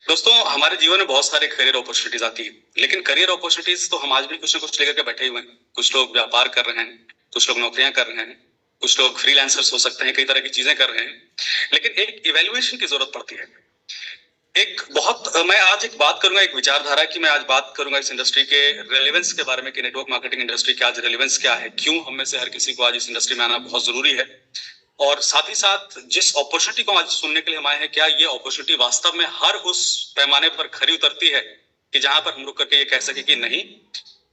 दोस्तों, हमारे जीवन में बहुत सारे करियर अपॉर्चुनिटीज आती है। लेकिन करियर अपॉर्चुनिटीज तो हम आज भी कुछ ना कुछ लेकर के बैठे हुए हैं। कुछ लोग व्यापार कर रहे हैं, कुछ लोग नौकरियां कर रहे हैं, कुछ लोग फ्रीलांसर्स हो सकते हैं, कई तरह की चीजें कर रहे हैं। लेकिन एक इवेल्युएशन की जरूरत पड़ती है। मैं आज एक बात करूंगा, एक विचारधारा की मैं आज बात करूंगा इस इंडस्ट्री के रेलेवेंस के बारे में कि नेटवर्क मार्केटिंग इंडस्ट्री की आज रेलेवेंस क्या है, क्यों हम में से हर किसी को आज इस इंडस्ट्री में आना बहुत जरूरी है। और साथ ही साथ जिस अपॉर्चुनिटी को आज सुनने के लिए हम आए हैं, क्या ये अपॉर्चुनिटी वास्तव में हर उस पैमाने पर खरी उतरती है कि जहां पर हम रुक करके ये कह सके कि नहीं,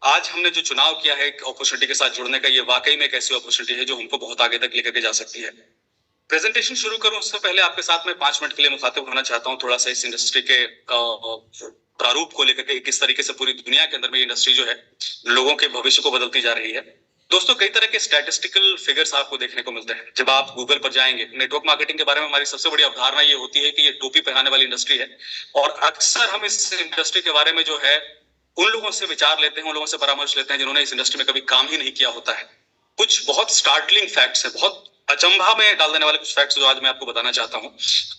आज हमने जो चुनाव किया है एक अपॉर्चुनिटी के साथ जुड़ने का, ये वाकई में एक ऐसी अपॉर्चुनिटी है जो हमको बहुत आगे तक लेकर के जा सकती है। प्रेजेंटेशन शुरू करूं उससे पहले आपके साथ में 5 मिनट के लिए मुखातिब होना चाहता हूं, थोड़ा सा इस इंडस्ट्री के प्रारूप को लेकर के, किस तरीके से पूरी दुनिया के अंदर में इंडस्ट्री जो है लोगों के भविष्य को बदलती जा रही है। दोस्तों, कई तरह के स्टैटिस्टिकल फिगर्स आपको देखने को मिलते हैं जब आप गूगल पर जाएंगे। नेटवर्क मार्केटिंग के बारे में हमारी सबसे बड़ी अवधारणा ये होती है कि ये टोपी पहनाने वाली इंडस्ट्री है। और अक्सर हम इस इंडस्ट्री के बारे में जो है उन लोगों से विचार लेते हैं, उन लोगों से परामर्श लेते हैं जिन्होंने इस इंडस्ट्री में कभी काम ही नहीं किया होता है। कुछ बहुत स्टार्टलिंग फैक्ट्स है, बहुत अचंभा में डाल देने वाले कुछ फैक्ट्स जो आज मैं आपको बताना चाहता हूं।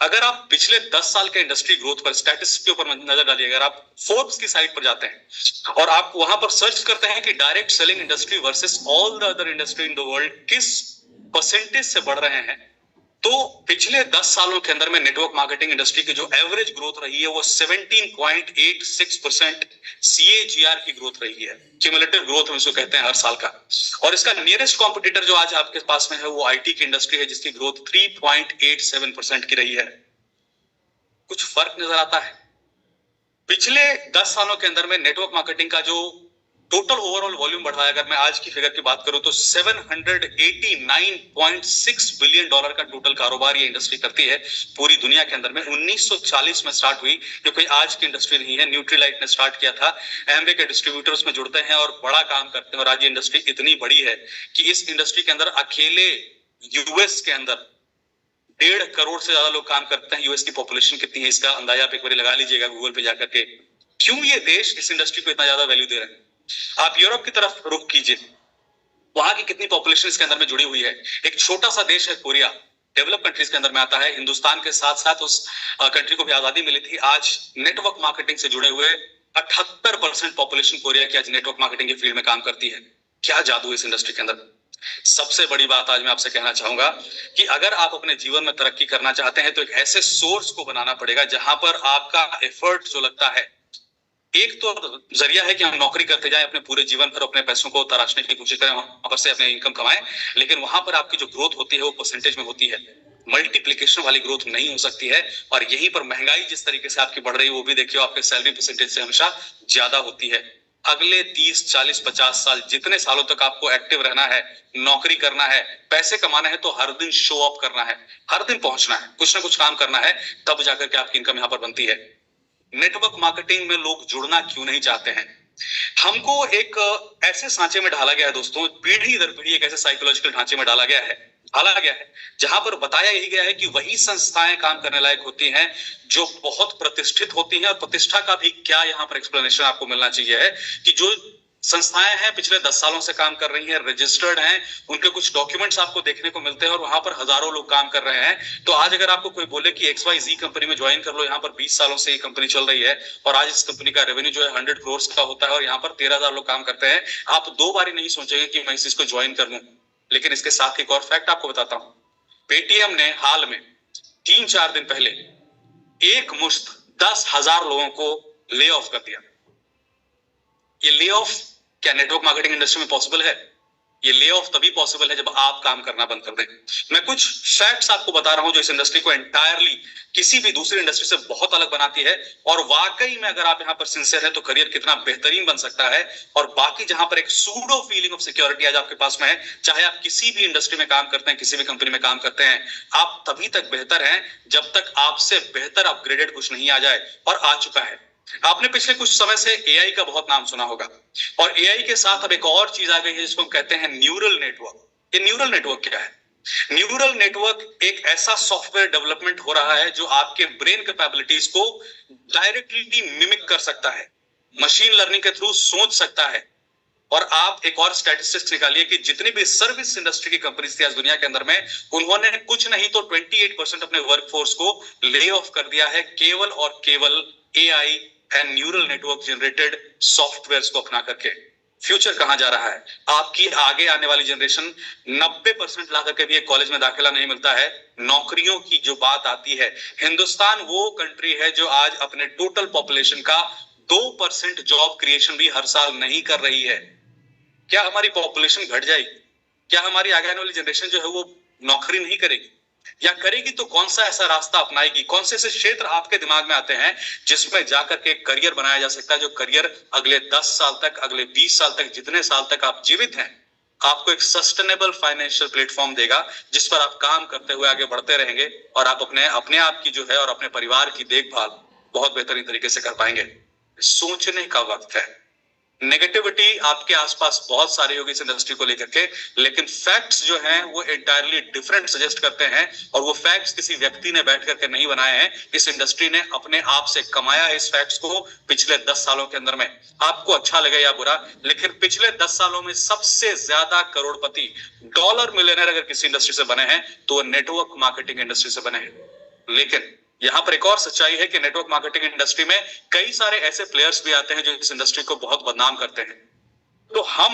अगर आप पिछले 10 साल के इंडस्ट्री ग्रोथ पर, स्टैटिस्टिक्स के ऊपर नजर डालिए, अगर आप फोर्ब्स की साइट पर जाते हैं और आप वहां पर सर्च करते हैं कि direct selling industry versus all the other industry in the world किस परसेंटेज से बढ़ रहे हैं, तो पिछले 10 सालों के अंदर में नेटवर्क मार्केटिंग इंडस्ट्री की जो एवरेज ग्रोथ रही है वो 17.86% CAGR की ग्रोथ रही है। क्यूमुलेटिव ग्रोथ हम इसको कहते हैं हर साल का। और इसका नियरेस्ट कॉम्पिटिटर जो आज आपके पास में है वो आईटी की इंडस्ट्री है, जिसकी ग्रोथ 3.87% की रही है। कुछ फर्क नजर आता है। पिछले 10 सालों के अंदर में नेटवर्क मार्केटिंग का जो टोटल ओवरऑल वॉल्यूम बढ़ा है, अगर मैं आज की फिगर की बात करूं तो $789.6 बिलियन का टोटल कारोबार ये इंडस्ट्री करती है पूरी दुनिया के अंदर में। 1940 में स्टार्ट हुई, जो कोई आज की इंडस्ट्री नहीं है। न्यूट्रीलाइट ने स्टार्ट किया था, एमवे के डिस्ट्रीब्यूटर्स में जुड़ते हैं और बड़ा काम करते हैं। और आज ये इंडस्ट्री इतनी बड़ी है कि इस इंडस्ट्री के अंदर अकेले यूएस के अंदर 1.5 करोड़ से ज्यादा लोग काम करते हैं। यूएस की पॉपुलेशन कितनी है इसका अंदाजा आप एक बार लगा लीजिएगा गूगल पे जाकर के। क्यों ये देश इस इंडस्ट्री को इतना ज्यादा वैल्यू दे रहे हैं? आप यूरोप की तरफ रुख कीजिए, वहां की कितनी पॉपुलेशन इसके अंदर में जुड़ी हुई है। एक छोटा सा देश है कोरिया, डेवलप कंट्रीज के अंदर में आता है। हिंदुस्तान के साथ साथ उस कंट्री को भी आजादी मिली थी। आज नेटवर्क मार्केटिंग से जुड़े हुए 78% पॉपुलेशन कोरिया की आज नेटवर्क मार्केटिंग के फील्ड में काम करती है। क्या जादू है इस इंडस्ट्री के अंदर। सबसे बड़ी बात आज मैं आपसे कहना चाहूंगा कि अगर आप अपने जीवन में तरक्की करना चाहते हैं तो एक ऐसे सोर्स को बनाना पड़ेगा जहां पर आपका एफर्ट जो लगता है, एक तो जरिया है कि हम नौकरी करते जाएं, अपने पूरे जीवन पर अपने पैसों को तराशने की कोशिश करें, वहां पर से अपने इनकम कमाएं, लेकिन वहां पर आपकी जो ग्रोथ होती है वो परसेंटेज में होती है, मल्टीप्लीकेशन वाली ग्रोथ नहीं हो सकती है। और यहीं पर महंगाई जिस तरीके से आपकी बढ़ रही है वो भी देखिए, आपके सैलरी परसेंटेज से हमेशा ज्यादा होती है। अगले 30, 40, 50 साल, जितने सालों तक आपको एक्टिव रहना है, नौकरी करना है, पैसे कमाना है, तो हर दिन शो ऑफ करना है, हर दिन पहुंचना है, कुछ ना कुछ काम करना है, तब जाकर के आपकी इनकम यहां पर बनती है। नेटवर्क मार्केटिंग में लोग जुड़ना क्यों नहीं चाहते हैं? हमको एक ऐसे सांचे में ढाला गया है दोस्तों, पीढ़ी दर पीढ़ी एक ऐसे साइकोलॉजिकल ढांचे में ढाला गया है जहां पर बताया यही गया है कि वही संस्थाएं काम करने लायक होती हैं जो बहुत प्रतिष्ठित होती हैं। और प्रतिष्ठा का भी क्या यहां पर एक्सप्लेनेशन आपको मिलना चाहिए है कि जो संस्थाएं हैं पिछले 10 सालों से काम कर रही हैं, रजिस्टर्ड हैं, उनके कुछ डॉक्यूमेंट्स आपको देखने को मिलते हैं और वहां पर हजारों लोग काम कर रहे हैं। तो आज अगर आपको कोई बोले कि XYZ कंपनी में ज्वाइन कर लो, यहाँ पर 20 सालों से ये कंपनी चल रही है और आज इस कंपनी का रेवेन्यू जो है 100 करोड़ का होता है और यहाँ पर 13,000 लोग काम करते हैं, आप दो बार नहीं सोचेंगे कि मैं इस चीज को ज्वाइन कर लूं। लेकिन इसके साथ एक और फैक्ट आपको बताता हूं। पेटीएम ने हाल में 3-4 दिन पहले एक मुश्त 10,000 लोगों को ले ऑफ कर दिया। ये ले ऑफ क्या नेटवर्क मार्केटिंग इंडस्ट्री में पॉसिबल है? ये ले ऑफ तभी पॉसिबल है जब आप काम करना बंद कर दें। मैं कुछ फैक्ट्स आपको बता रहा हूं जो इस इंडस्ट्री को एंटायरली किसी भी दूसरी इंडस्ट्री से बहुत अलग बनाती है। और वाकई में अगर आप यहां पर सिंसियर है तो करियर कितना बेहतरीन बन सकता है। और बाकी जहां पर एक सूडो फीलिंग ऑफ सिक्योरिटी आज आपके पास में है, चाहे आप किसी भी इंडस्ट्री में काम करते हैं, किसी भी कंपनी में काम करते हैं, आप तभी तक बेहतर हैं जब तक आपसे बेहतर अपग्रेडेड कुछ नहीं आ जाए। और आ चुका है। आपने पिछले कुछ समय से एआई का बहुत नाम सुना होगा और एआई के साथ अब एक और चीज आ गई है जिसको हम कहते हैं न्यूरल नेटवर्क। ये न्यूरल नेटवर्क क्या है? न्यूरल नेटवर्क एक ऐसा सॉफ्टवेयर डेवलपमेंट हो रहा है जो आपके ब्रेन कैपेबिलिटीज को डायरेक्टली मिमिक कर सकता है, मशीन लर्निंग के थ्रू सोच सकता है और आप एक और स्टैटिस्टिक्स निकालिए कि जितनी भी सर्विस इंडस्ट्री की कंपनीज थी आज दुनिया के अंदर में, उन्होंने कुछ नहीं तो 28% अपने वर्कफोर्स को ले ऑफ कर दिया है, केवल और केवल AI and neural network generated softwares को अपना करके। फ्यूचर कहां जा रहा है? आपकी आगे आने वाली जनरेशन 90% ला करके भी एक कॉलेज में दाखिला नहीं मिलता है। नौकरियों की जो बात आती है, हिंदुस्तान वो कंट्री है जो आज अपने टोटल पॉपुलेशन का 2% जॉब क्रिएशन भी हर साल नहीं कर रही है। क्या हमारी पॉपुलेशन घट जाएगी? क्या हमारी आगे आने वाली जनरेशन जो है वो नौकरी नहीं करेगी? या करेगी तो कौन सा ऐसा रास्ता अपनाएगी? कौन से ऐसे क्षेत्र आपके दिमाग में आते हैं जिसमें जाकर के करियर बनाया जा सकता है, जो करियर अगले 10 साल तक, अगले 20 साल तक, जितने साल तक आप जीवित हैं, आपको एक सस्टेनेबल फाइनेंशियल प्लेटफॉर्म देगा जिस पर आप काम करते हुए आगे बढ़ते रहेंगे और आप अपने आप की जो है और अपने परिवार की देखभाल बहुत बेहतरीन तरीके से कर पाएंगे। सोचने का वक्त है। नेगेटिविटी आपके आसपास बहुत सारी होगी इस इंडस्ट्री को लेकर के, लेकिन फैक्ट्स जो हैं वो एंटायरली डिफरेंट सजेस्ट करते हैं, और वो फैक्ट्स किसी व्यक्ति ने बैठ करके नहीं बनाए हैं। इस इंडस्ट्री ने अपने आप से कमाया है इस फैक्ट्स को पिछले 10 सालों के अंदर में। आपको अच्छा लगे या बुरा, लेकिन पिछले 10 सालों में सबसे ज्यादा करोड़पति, डॉलर मिलियनर अगर किसी इंडस्ट्री से बने हैं तो वो नेटवर्क मार्केटिंग इंडस्ट्री से बने हैं। लेकिन यहां पर एक और सच्चाई है कि नेटवर्क मार्केटिंग इंडस्ट्री में कई सारे ऐसे प्लेयर्स भी आते हैं जो इस इंडस्ट्री को बहुत बदनाम करते हैं। तो हम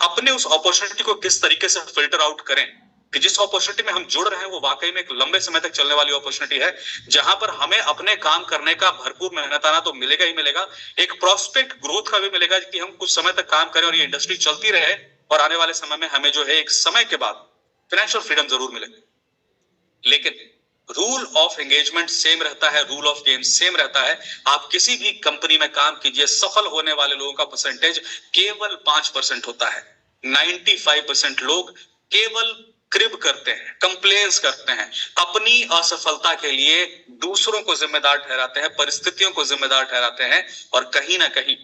अपने उस अपॉर्चुनिटी को किस तरीके से फिल्टर आउट करें कि जिस अपॉर्चुनिटी में हम जुड़ रहे हैं वो वाकई में एक लंबे समय तक चलने वाली अपॉर्चुनिटी है, जहां पर हमें अपने काम करने का भरपूर मेहनताना तो मिलेगा ही मिलेगा, एक प्रोस्पेक्ट ग्रोथ का भी मिलेगा कि हम कुछ समय तक काम करें और ये इंडस्ट्री चलती रहे, और आने वाले समय में हमें जो है एक समय के बाद फाइनेंशियल फ्रीडम जरूर मिले। लेकिन रूल ऑफ एंगेजमेंट सेम रहता है, रूल ऑफ गेम सेम रहता है। आप किसी भी कंपनी में काम कीजिए, सफल होने वाले लोगों का परसेंटेज केवल 5% होता है। 95% लोग केवल क्रिब करते हैं, कंप्लेंस करते हैं, अपनी असफलता के लिए दूसरों को जिम्मेदार ठहराते हैं, परिस्थितियों को जिम्मेदार ठहराते हैं, और कहीं ना कहीं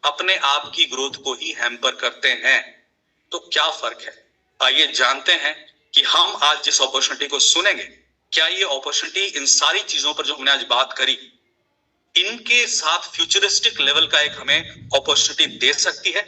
अपने आप की ग्रोथ को ही हैम्पर करते हैं। तो क्या फर्क है? आइए जानते हैं कि हम आज जिस अपॉर्चुनिटी को सुनेंगे, क्या ये अपॉर्चुनिटी इन सारी चीजों पर जो हमने आज बात करी, इनके साथ फ्यूचरिस्टिक लेवल का एक हमें अपॉर्चुनिटी दे सकती है?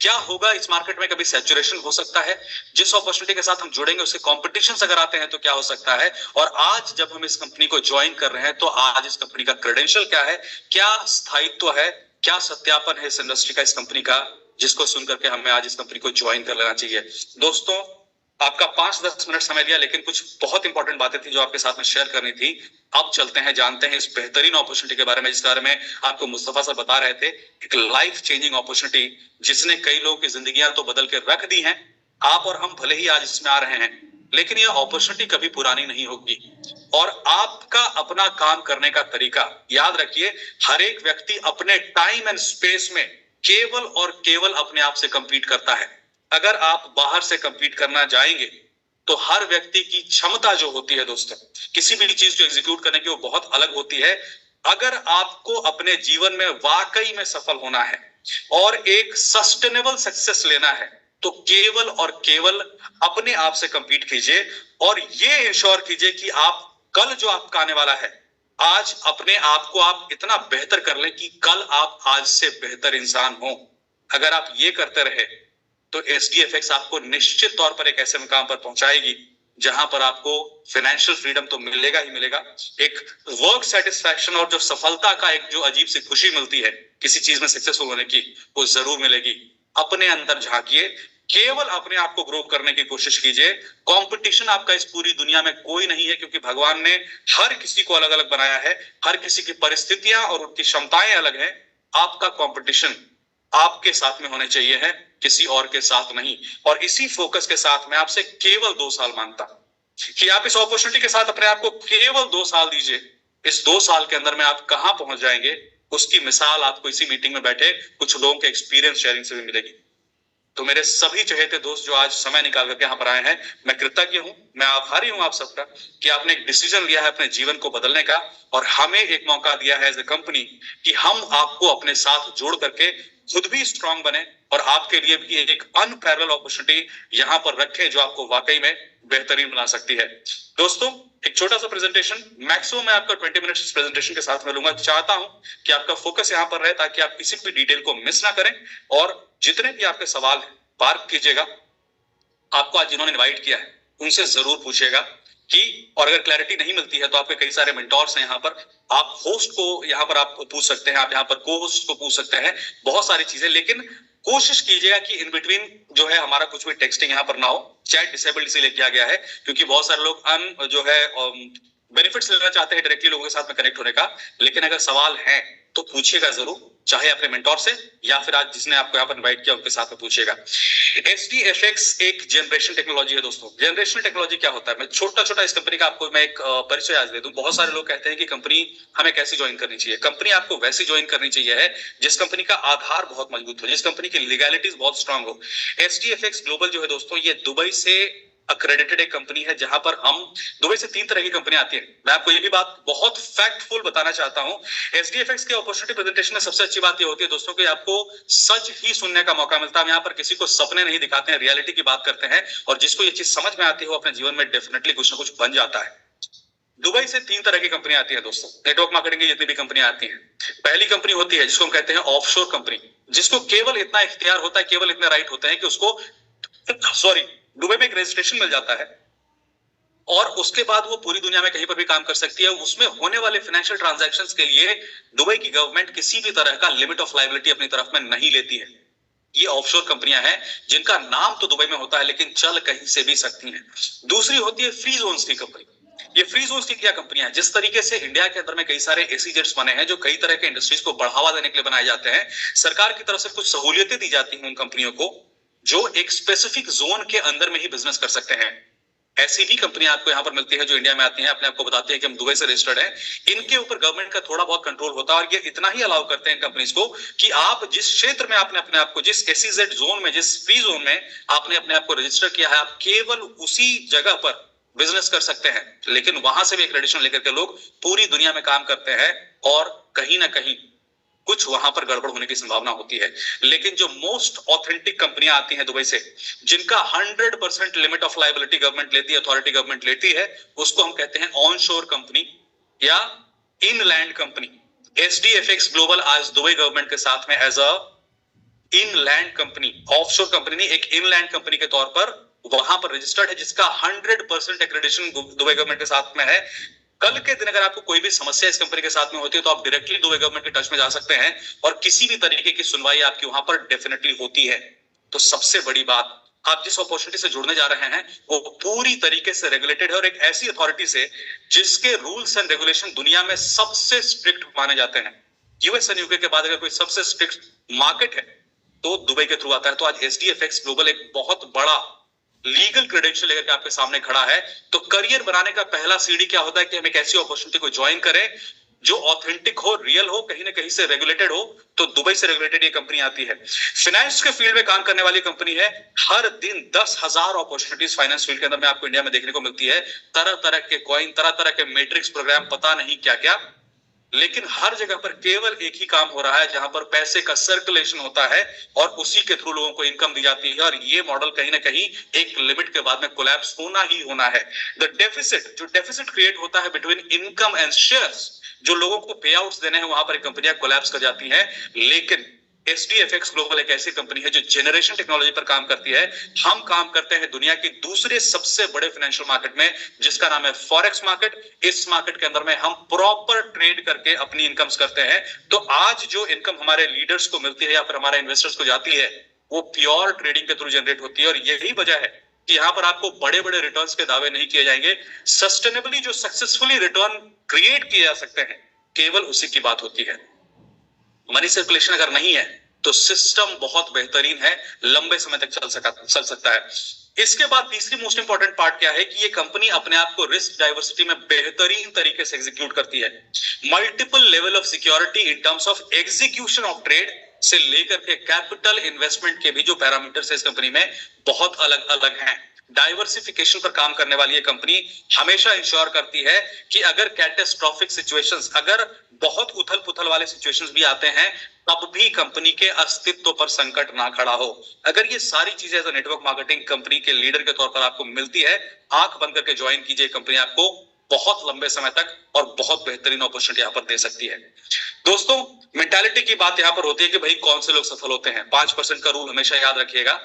क्या होगा इस मार्केट में? कभी सैचुरेशन हो सकता है? जिस अपॉर्चुनिटी के साथ हम जुड़ेंगे उसके कॉम्पिटिशन अगर आते हैं तो क्या हो सकता है? और आज जब हम इस कंपनी को ज्वाइन कर रहे हैं तो आज इस कंपनी का क्रेडेंशियल क्या है, क्या स्थायित्व है, क्या सत्यापन है इस इंडस्ट्री का, इस कंपनी का, जिसको सुनकर के हमें आज इस कंपनी को ज्वाइन कर लेना चाहिए। दोस्तों, आपका 5-10 मिनट समय लिया, लेकिन कुछ बहुत इंपॉर्टेंट बातें थी जो आपके साथ में शेयर करनी थी। अब चलते हैं, जानते हैं इस बेहतरीन अपॉर्चुनिटी के बारे में, जिस बारे में आपको मुस्तफा सर बता रहे थे। एक लाइफ चेंजिंग अपॉर्चुनिटी जिसने कई लोगों की जिंदगियां तो बदल के रख दी हैं। आप और हम भले ही आज इसमें आ रहे हैं, लेकिन यह अपॉर्चुनिटी कभी पुरानी नहीं होगी। और आपका अपना काम करने का तरीका याद रखिए, हर एक व्यक्ति अपने टाइम एंड स्पेस में केवल और केवल अपने आप से कंपीट करता है। अगर आप बाहर से कंपीट करना जाएंगे तो हर व्यक्ति की क्षमता जो होती है दोस्तों, किसी भी चीज को एग्जीक्यूट करने की, वो बहुत अलग होती है। अगर आपको अपने जीवन में वाकई में सफल होना है और एक सस्टेनेबल सक्सेस लेना है, तो केवल और केवल अपने आप से कंपीट कीजिए, और ये इंश्योर कीजिए कि आप कल जो आपका आने वाला है, आज अपने आप को आप इतना बेहतर कर लें कि कल आप आज से बेहतर इंसान हो। अगर आप ये करते रहे तो SDFX आपको निश्चित तौर पर एक ऐसे मुकाम पर पहुंचाएगी जहां पर आपको फाइनेंशियल फ्रीडम तो मिलेगा ही मिलेगा, एक वर्क सेटिस्फैक्शन और जो सफलता का एक जो अजीब सी खुशी मिलती है किसी चीज में सक्सेसफुल होने की, वो जरूर मिलेगी। अपने अंदर झांकिए, केवल अपने आप को ग्रो करने की कोशिश कीजिए। कंपटीशन आपका इस पूरी दुनिया में कोई नहीं है, क्योंकि भगवान ने हर किसी को अलग अलग बनाया है, हर किसी की परिस्थितियां और उनकी क्षमताएं अलग हैं। आपका कंपटीशन आपके साथ में होने चाहिए है, किसी और के साथ नहीं। और इसी फोकस के साथ मैं आपसे केवल 2 साल मांगता कि आप इस अपॉर्चुनिटी के साथ अपने आप को केवल 2 साल दीजिए। इस 2 साल के अंदर में आप कहां पहुंच जाएंगे, उसकी मिसाल आपको इसी मीटिंग में बैठे कुछ लोगों के एक्सपीरियंस शेयरिंग से भी मिलेगी। तो मेरे सभी चहेते दोस्त जो आज समय निकाल करके यहाँ पर आए हैं, मैं कृतज्ञ हूं, मैं आभारी हूं आप सबका कि आपने एक डिसीजन लिया है अपने जीवन को बदलने का, और हमें एक मौका दिया है एज ए कंपनी कि हम आपको अपने साथ जोड़ करके खुद भी स्ट्रांग बने और आपके लिए भी एक अनपैरेलल अपॉर्चुनिटी यहाँ पर रखें जो आपको वाकई में बेहतरीन बना सकती है। दोस्तों, एक छोटा सा प्रेजेंटेशन, मैक्सिमम मैं आपका 20 मिनट्स इस प्रेजेंटेशन के साथ में लूंगा। चाहता हूं कि आपका फोकस यहाँ पर रहे ताकि आप किसी भी डिटेल को मिस ना करें और जितने भी आपके सवाल हैं पार्क कीजिएगा, आपको आज जिन्होंने इनवाइट किया है उनसे जरूर पूछिएगा कि, और अगर क्लैरिटी नहीं मिलती है तो आपके कई सारे मेंटोर्स हैं यहाँ पर, आप होस्ट को यहाँ पर आप पूछ सकते हैं, आप यहाँ पर को होस्ट को पूछ सकते हैं, बहुत सारी चीजें। लेकिन कोशिश कीजिएगा कि इन बिटवीन जो है हमारा कुछ भी टेक्सटिंग यहाँ पर ना हो। चैट डिसेबल्ड इसीलिए किया गया है क्योंकि बहुत सारे लोग जो है बेनिफिट्स लेना चाहते हैं डायरेक्टली लोगों के साथ में कनेक्ट होने का। लेकिन अगर सवाल है तो पूछिएगा जरूर, चाहे अपने मेंटोर से या फिर आज जिसने आपको यहाँ पर इनवाइट किया उनके साथ में पूछिएगा। SDFX एक जनरेशन टेक्नोलॉजी है दोस्तों। जनरेशनल टेक्नोलॉजी क्या होता है, मैं छोटा छोटा इस कंपनी का आपको मैं एक परिचय आज दे दूं। बहुत सारे लोग कहते हैं कि कंपनी हमें कैसी ज्वाइन करनी चाहिए। कंपनी आपको वैसी ज्वाइन करनी चाहिए है जिस कंपनी का आधार बहुत मजबूत हो, जिस कंपनी की लीगैलिटीज बहुत स्ट्रांग हो। SDFX ग्लोबल जो है दोस्तों, ये दुबई से अक्रेडिटेड एक कंपनी है जहां पर हम, दुबई से 3 तरह की कंपनी आती है। मैं आपको ये भी बात बहुत फैक्टफुल बताना चाहता हूं। SDFX के अपॉर्चुनिटी प्रेजेंटेशन में सबसे अच्छी बात ये होती है दोस्तों कि आपको सच ही सुनने का मौका मिलता है। हम यहाँ पर किसी को सपने नहीं दिखाते हैं, रियलिटी की बात करते हैं, और जिसको ये चीज समझ में आती है वो अपने जीवन में डेफिनेटली कुछ ना कुछ बन जाता है। दुबई से 3 तरह की कंपनी आती है दोस्तों, नेटवर्क मार्केटिंग की जितनी भी कंपनी आती है। पहली कंपनी होती है जिसको हम कहते हैं ऑफशोर कंपनी, जिसको केवल इतना इख्तियार होता है, केवल इतने राइट होते हैं कि उसको दुबई में एक रजिस्ट्रेशन मिल जाता है और उसके बाद वो पूरी दुनिया में कहीं पर भी काम कर सकती है। उसमें होने वाले फाइनेंशियल ट्रांजैक्शंस के लिए दुबई की गवर्नमेंट किसी भी तरह का लिमिट ऑफ लायबिलिटी अपनी तरफ में नहीं लेती है। ये ऑफशोर कंपनियां हैं जिनका नाम तो दुबई में होता है लेकिन चल कहीं से भी सकती हैं। दूसरी होती है फ्री जोन्स की कंपनी। ये फ्री जोन्स की क्या कंपनियां हैं, जिस तरीके से इंडिया के अंदर में कई सारे एसईजेड्स बने हैं जो कई तरह के इंडस्ट्रीज को बढ़ावा देने के लिए बनाए जाते हैं। सरकार की तरफ से कुछ सहूलियतें दी जाती हैं उन कंपनियों को जो एक स्पेसिफिक जोन के अंदर में ही बिजनेस कर सकते हैं। ऐसी भी कंपनियां आपको यहां पर मिलती है जो इंडिया में आती हैं, अपने आप को बताती है कि हम दुबई से रजिस्टर्ड हैं। इनके ऊपर गवर्नमेंट का थोड़ा बहुत कंट्रोल होता है और ये इतना ही अलाउ करते हैं कंपनीज को कि आप जिस क्षेत्र में आपने अपने आप को, जिस एसईजेड जोन में, जिस फ्री जोन में आपने अपने आप को रजिस्टर किया है, आप केवल उसी जगह पर बिजनेस कर सकते हैं। लेकिन वहां से भी एक्रेडिटेशन लेकर के लोग पूरी दुनिया में काम करते हैं और कहीं ना कहीं कुछ वहां पर गड़बड़ होने की संभावना होती है। लेकिन जो मोस्ट ऑथेंटिक कंपनियां आती हैं दुबई से, जिनका 100% लिमिट ऑफ लायबिलिटी गवर्नमेंट लेती है, अथॉरिटी गवर्नमेंट लेती है, उसको हम कहते हैं ऑनशोर कंपनी या इनलैंड कंपनी। SDFX ग्लोबल आज दुबई गवर्नमेंट के साथ में as a inland company, offshore company नहीं, एक इनलैंड कंपनी के तौर पर वहां पर रजिस्टर्ड है, जिसका 100% एक्रेडिटेशन दुबई गवर्नमेंट के साथ में है। कल के दिन अगर आपको कोई भी समस्या इस कंपनी के साथ में होती है तो आप डायरेक्टली दुबई गवर्नमेंट के टच में जा सकते हैं और किसी भी तरीके की सुनवाई आपकी वहां पर डेफिनेटली होती है। तो सबसे बड़ी बात, आप जिस अपॉर्चुनिटी से जुड़ने जा रहे हैं वो पूरी तरीके से रेगुलेटेड है और एक ऐसी अथॉरिटी से जिसके रूल्स एंड रेगुलेशन दुनिया में सबसे स्ट्रिक्ट माने जाते हैं। यूएस एंड यूके के बाद अगर कोई सबसे स्ट्रिक्ट मार्केट है तो दुबई के थ्रू आता है। तो आज SDFX ग्लोबल एक बहुत बड़ा लीगल क्रेडेंशियल लेकर के आपके सामने खड़ा है। तो करियर बनाने का पहला सीढ़ी क्या होता है कि हम एक ऐसी अपॉर्चुनिटी को ज्वाइन करें जो ऑथेंटिक हो, रियल हो, कहीं ना कहीं से रेगुलेटेड हो। तो दुबई से रेगुलेटेड ये कंपनी आती है। फाइनेंस के फील्ड में काम करने वाली कंपनी है। हर दिन 10,000 अपॉर्चुनिटीज फाइनेंस फील्ड के अंदर में आपको इंडिया में देखने को मिलती है। तरह तरह के कॉइन, तरह तरह के मैट्रिक्स प्रोग्राम, पता नहीं क्या क्या, लेकिन हर जगह पर केवल एक ही काम हो रहा है जहां पर पैसे का सर्कुलेशन होता है और उसी के थ्रू लोगों को इनकम दी जाती है। और ये मॉडल कहीं ना कहीं एक लिमिट के बाद में कोलैप्स होना ही होना है। द डेफिसिट, जो डेफिसिट क्रिएट होता है बिटवीन इनकम एंड शेयर्स, जो लोगों को पे आउट्स देने हैं, वहां पर कंपनियां कोलैप्स कर जाती हैं। लेकिन SDFX ग्लोबल एक ऐसी कंपनी है जो जनरेशन टेक्नोलॉजी पर काम करती है। हम काम करते हैं दुनिया के दूसरे सबसे बड़े फाइनेंशियल मार्केट में जिसका नाम है फॉरेक्स मार्केट। इस मार्केट के अंदर में हम प्रॉपर ट्रेड करके अपनी इनकम्स करते हैं। तो आज जो इनकम हमारे लीडर्स को मिलती है या फिर हमारे इन्वेस्टर्स को जाती है वो प्योर ट्रेडिंग के थ्रू जनरेट होती है। और यही वजह है कि यहां पर आपको बड़े बड़े रिटर्न्स के दावे नहीं किए जाएंगे। सस्टेनेबली जो सक्सेसफुली रिटर्न क्रिएट किए जा सकते हैं केवल उसी की बात होती है। मनी सर्कुलेशन अगर नहीं है तो सिस्टम बहुत बेहतरीन है, लंबे समय तक चल सकता है। इसके बाद तीसरी मोस्ट इंपॉर्टेंट पार्ट क्या है कि ये कंपनी अपने आप को रिस्क डाइवर्सिटी में बेहतरीन तरीके से एग्जीक्यूट करती है। Multiple level of security in terms of execution of trade से लेकर के कैपिटल इन्वेस्टमेंट के भी जो पैरामीटर्स है इस कंपनी में बहुत अलग अलग हैं। डाइवर्सिफिकेशन पर काम करने वाली ये कंपनी हमेशा इंश्योर करती है कि अगर कैटेस्ट्रोफिक सिचुएशंस, अगर बहुत उथल पुथल वाले सिचुएशंस भी आते हैं तब भी कंपनी के अस्तित्व पर संकट ना खड़ा हो। अगर ये सारी चीजें एज नेटवर्क मार्केटिंग कंपनी के लीडर के तौर पर आपको मिलती है, आंख बंद करके ज्वाइन कीजिए। कंपनी आपको बहुत लंबे समय तक और बहुत बेहतरीन अपॉर्चुनिटी यहां पर दे सकती है। दोस्तों मेंटालिटी की बात यहाँ पर होती है कि भाई कौन से लोग सफल होते हैं। 5% का रूल हमेशा याद रखिएगा।